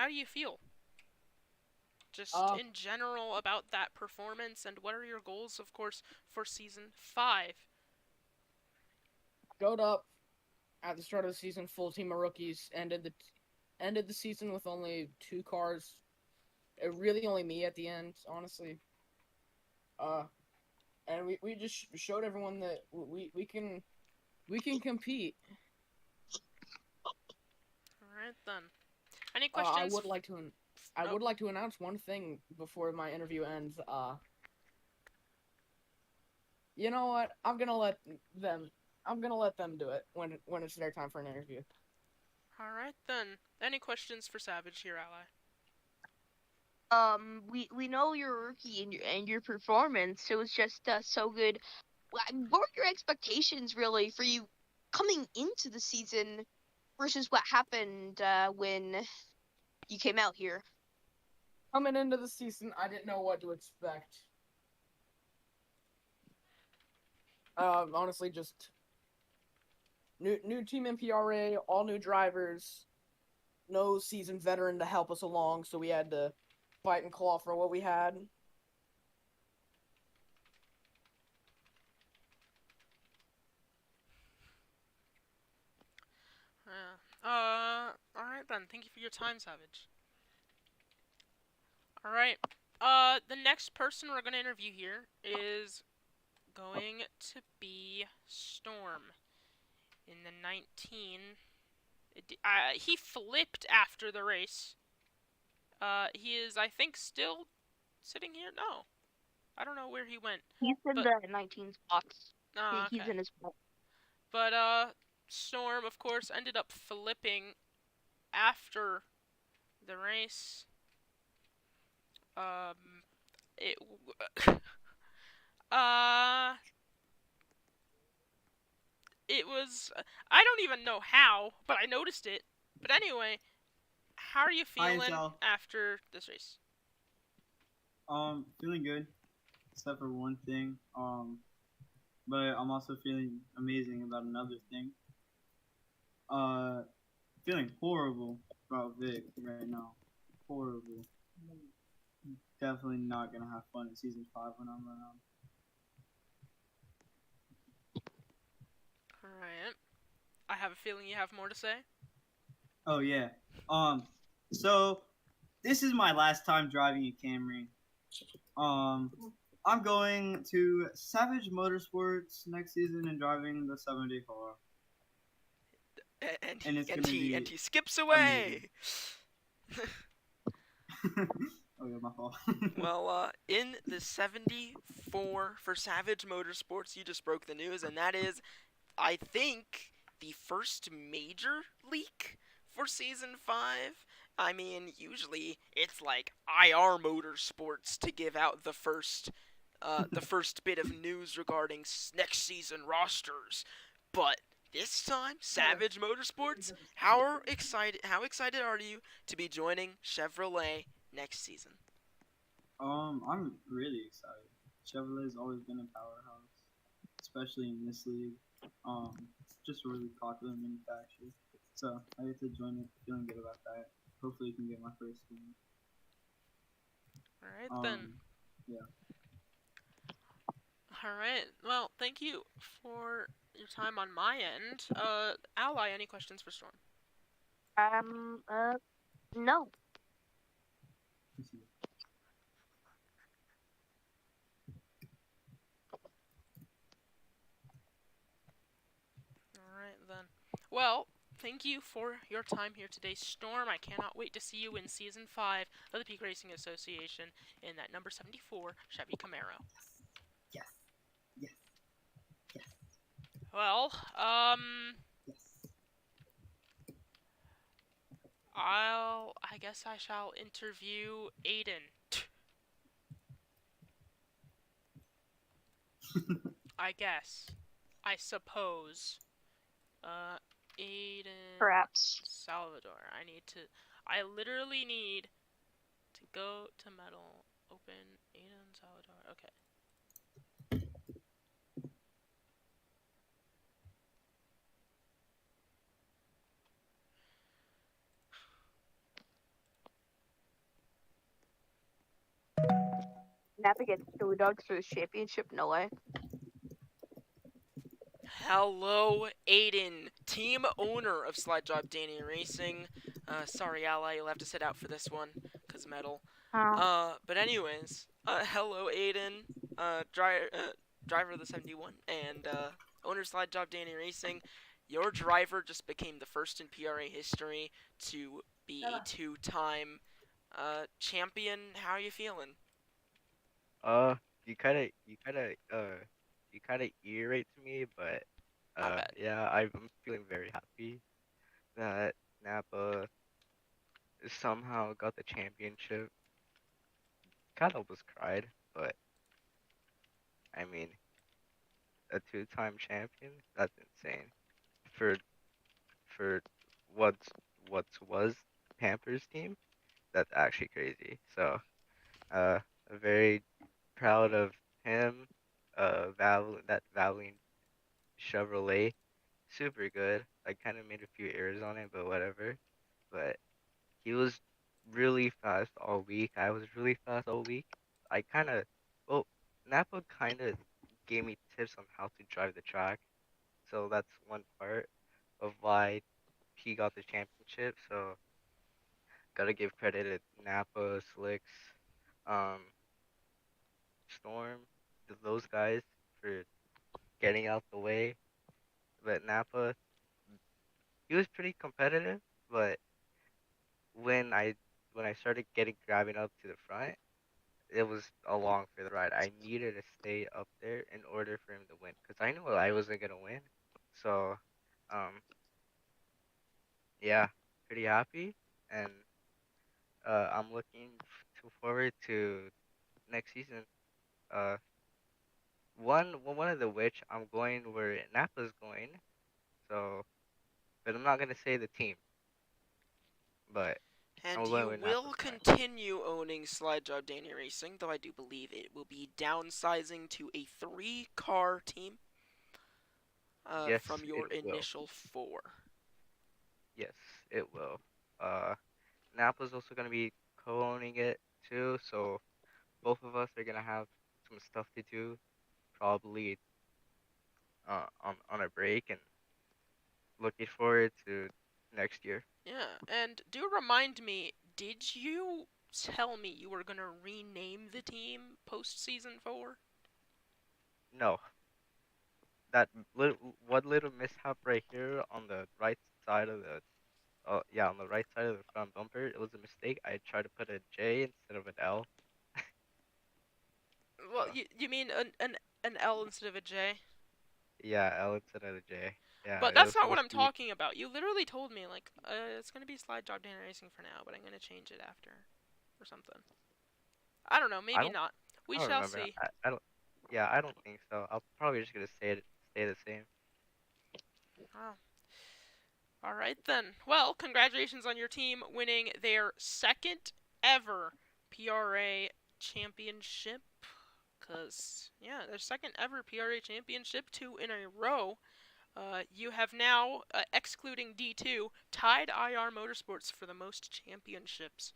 do you feel? Just in general about that performance, and what are your goals, of course, for season 5? Showed up at the start of the season, full team of rookies. Ended the season with only 2 cars. Really only me at the end, honestly. And we just showed everyone that we can compete. All right then. Any questions? I would like to announce one thing before my interview ends. You know what? I'm gonna let them do it when it's their time for an interview. All right then. Any questions for Savage here, Ally? We know you're a rookie and your performance, so it's just so good. What were your expectations really for you coming into the season versus what happened when you came out here? Coming into the season, I didn't know what to expect. Honestly, just new team in PRA, all new drivers, no seasoned veteran to help us along, so we had to fight and claw for what we had. Yeah. Alright then. Thank you for your time, Savage. Alright. The next person we're gonna interview here is going to be Storm. In the 19... he flipped after the race. He is, I think, still sitting here? No. I don't know where he went. He's in But- the 19 spots. He's Okay. in his spot. But, Storm, of course, ended up flipping after the race. It... It was... I don't even know how, but I noticed it. But anyway, how are you Hi, feeling Ansel. after this race? Feeling good, except for one thing. But I'm also feeling amazing about another thing. Feeling horrible about Vic right now. Horrible. Definitely not gonna have fun in season 5 when I'm around. Alright. I have a feeling you have more to say. Oh yeah. So this is my last time driving a Camry. I'm going to Savage Motorsports next season and driving the 7-day car. And And it's gonna be he skips away. Oh yeah, my fault. Well, in the 74 for Savage Motorsports, you just broke the news, and that is, I think, the first major leak for Season 5. I mean, usually it's like IR Motorsports to give out the first bit of news regarding next season rosters. But this time, Savage Motorsports, how excited are you to be joining Chevrolet next season? I'm really excited. Chevrolet's always been a powerhouse, especially in this league. It's just a really popular manufacturer. So I get to join it, feeling good about that. Hopefully, I can get my first win. Alright then. Yeah. Alright. Well, thank you for your time on my end. Ally, any questions for Storm? No. Alright then. Well, thank you for your time here today, Storm. I cannot wait to see you in Season 5 of the Peak Racing Association in that number 74 Chevy Camaro. Yes. Yes. Yes. Well, Yes. I guess I shall interview Aiden. I guess. I suppose. Aiden Perhaps. Salvador. I literally need to go to metal, open Aiden Salvador. Okay. Napa gets chili dogs for the championship? No way. Hello, Aiden, team owner of Slide Job Danny Racing. Sorry, Ally, you'll have to sit out for this one, cause metal. But anyways, hello, Aiden, driver of the 71, and owner of Slide Job Danny Racing. Your driver just became the first in PRA history to be a two-time champion. How are you feeling? You kind of irritate me, but bad. yeah, I'm feeling very happy that Napa somehow got the championship. Kind of almost cried, but I mean, a two-time champion? That's insane. For for what's was Pampers team, that's actually crazy. So, very proud of him. That Valvoline Chevrolet, super good. I kind of made a few errors on it, but whatever. But he was really fast all week. I was really fast all week. I kind of, well, Napa kind of gave me tips on how to drive the track. So that's one part of why he got the championship. So gotta give credit to Napa, Slicks, um, Storm, those guys for getting out the way. But Napa, he was pretty competitive. But when I when I started getting grabbing up to the front, it was a long for the ride. I needed to stay up there in order for him to win because I knew I wasn't gonna win. So, um, yeah, pretty happy, and I'm looking to forward to next season. Uh, one of the which I'm going where Napa's going. So, but I'm not gonna say the team, but And I'm you going where will Napa's going. continue owning Slide Job Danny Racing, though I do believe it will be downsizing to a 3-car team Yes, from it your will. initial 4. Yes, it will. Uh, Napa's also gonna be co-owning it too, so both of us are gonna have some stuff to do, probably on a break, and looking forward to next year. Yeah, and do remind me, did you tell me you were gonna rename the team post season 4? No, that one little mishap right here on the right side of the yeah, on the right side of the front bumper, it was a mistake. I tried to put a J instead of an L. Well, So you mean an L instead of a J? yeah, L instead of a J. Yeah, But it that's was not what supposed I'm to be. talking about. You literally told me, like, it's gonna be Slide Job Danny Racing for now, but I'm gonna change it after. Or something. I don't know, I maybe don't. not. We I don't shall remember. see. I don't. Yeah, I don't think so. I'm probably just gonna stay the same. Wow. Alright then. Well, congratulations on your team winning their second ever PRA championship. Because, yeah, their second ever PRA championship, 2 in a row. You have now, excluding D2, tied IR Motorsports for the most championships.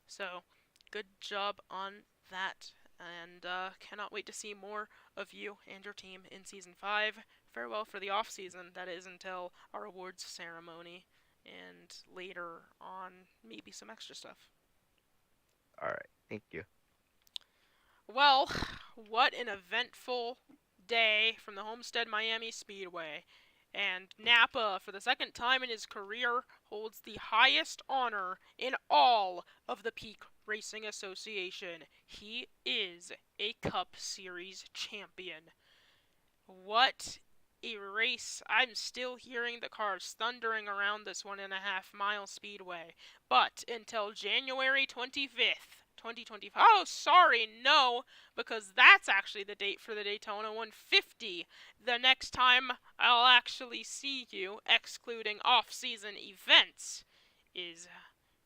So, good job on that. And cannot wait to see more of you and your team in Season 5. Farewell for the off season, that is until our awards ceremony. And later on, maybe some extra stuff. All right. Thank you. Well, what an eventful day from the Homestead-Miami Speedway. And Napa, for the second time in his career, holds the highest honor in all of the Peak Racing Association. He is a Cup Series champion. What a race. I'm still hearing the cars thundering around this 1.5 mile speedway. But until January 25th, 2025. Oh, sorry, no, because that's actually the date for the Daytona 150. The next time I'll actually see you, excluding off-season events, is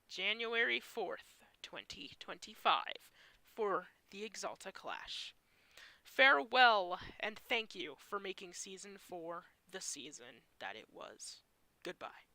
January 4th, 2025, for the Exalta Clash. Farewell, and thank you for making Season 4 the season that it was. Goodbye.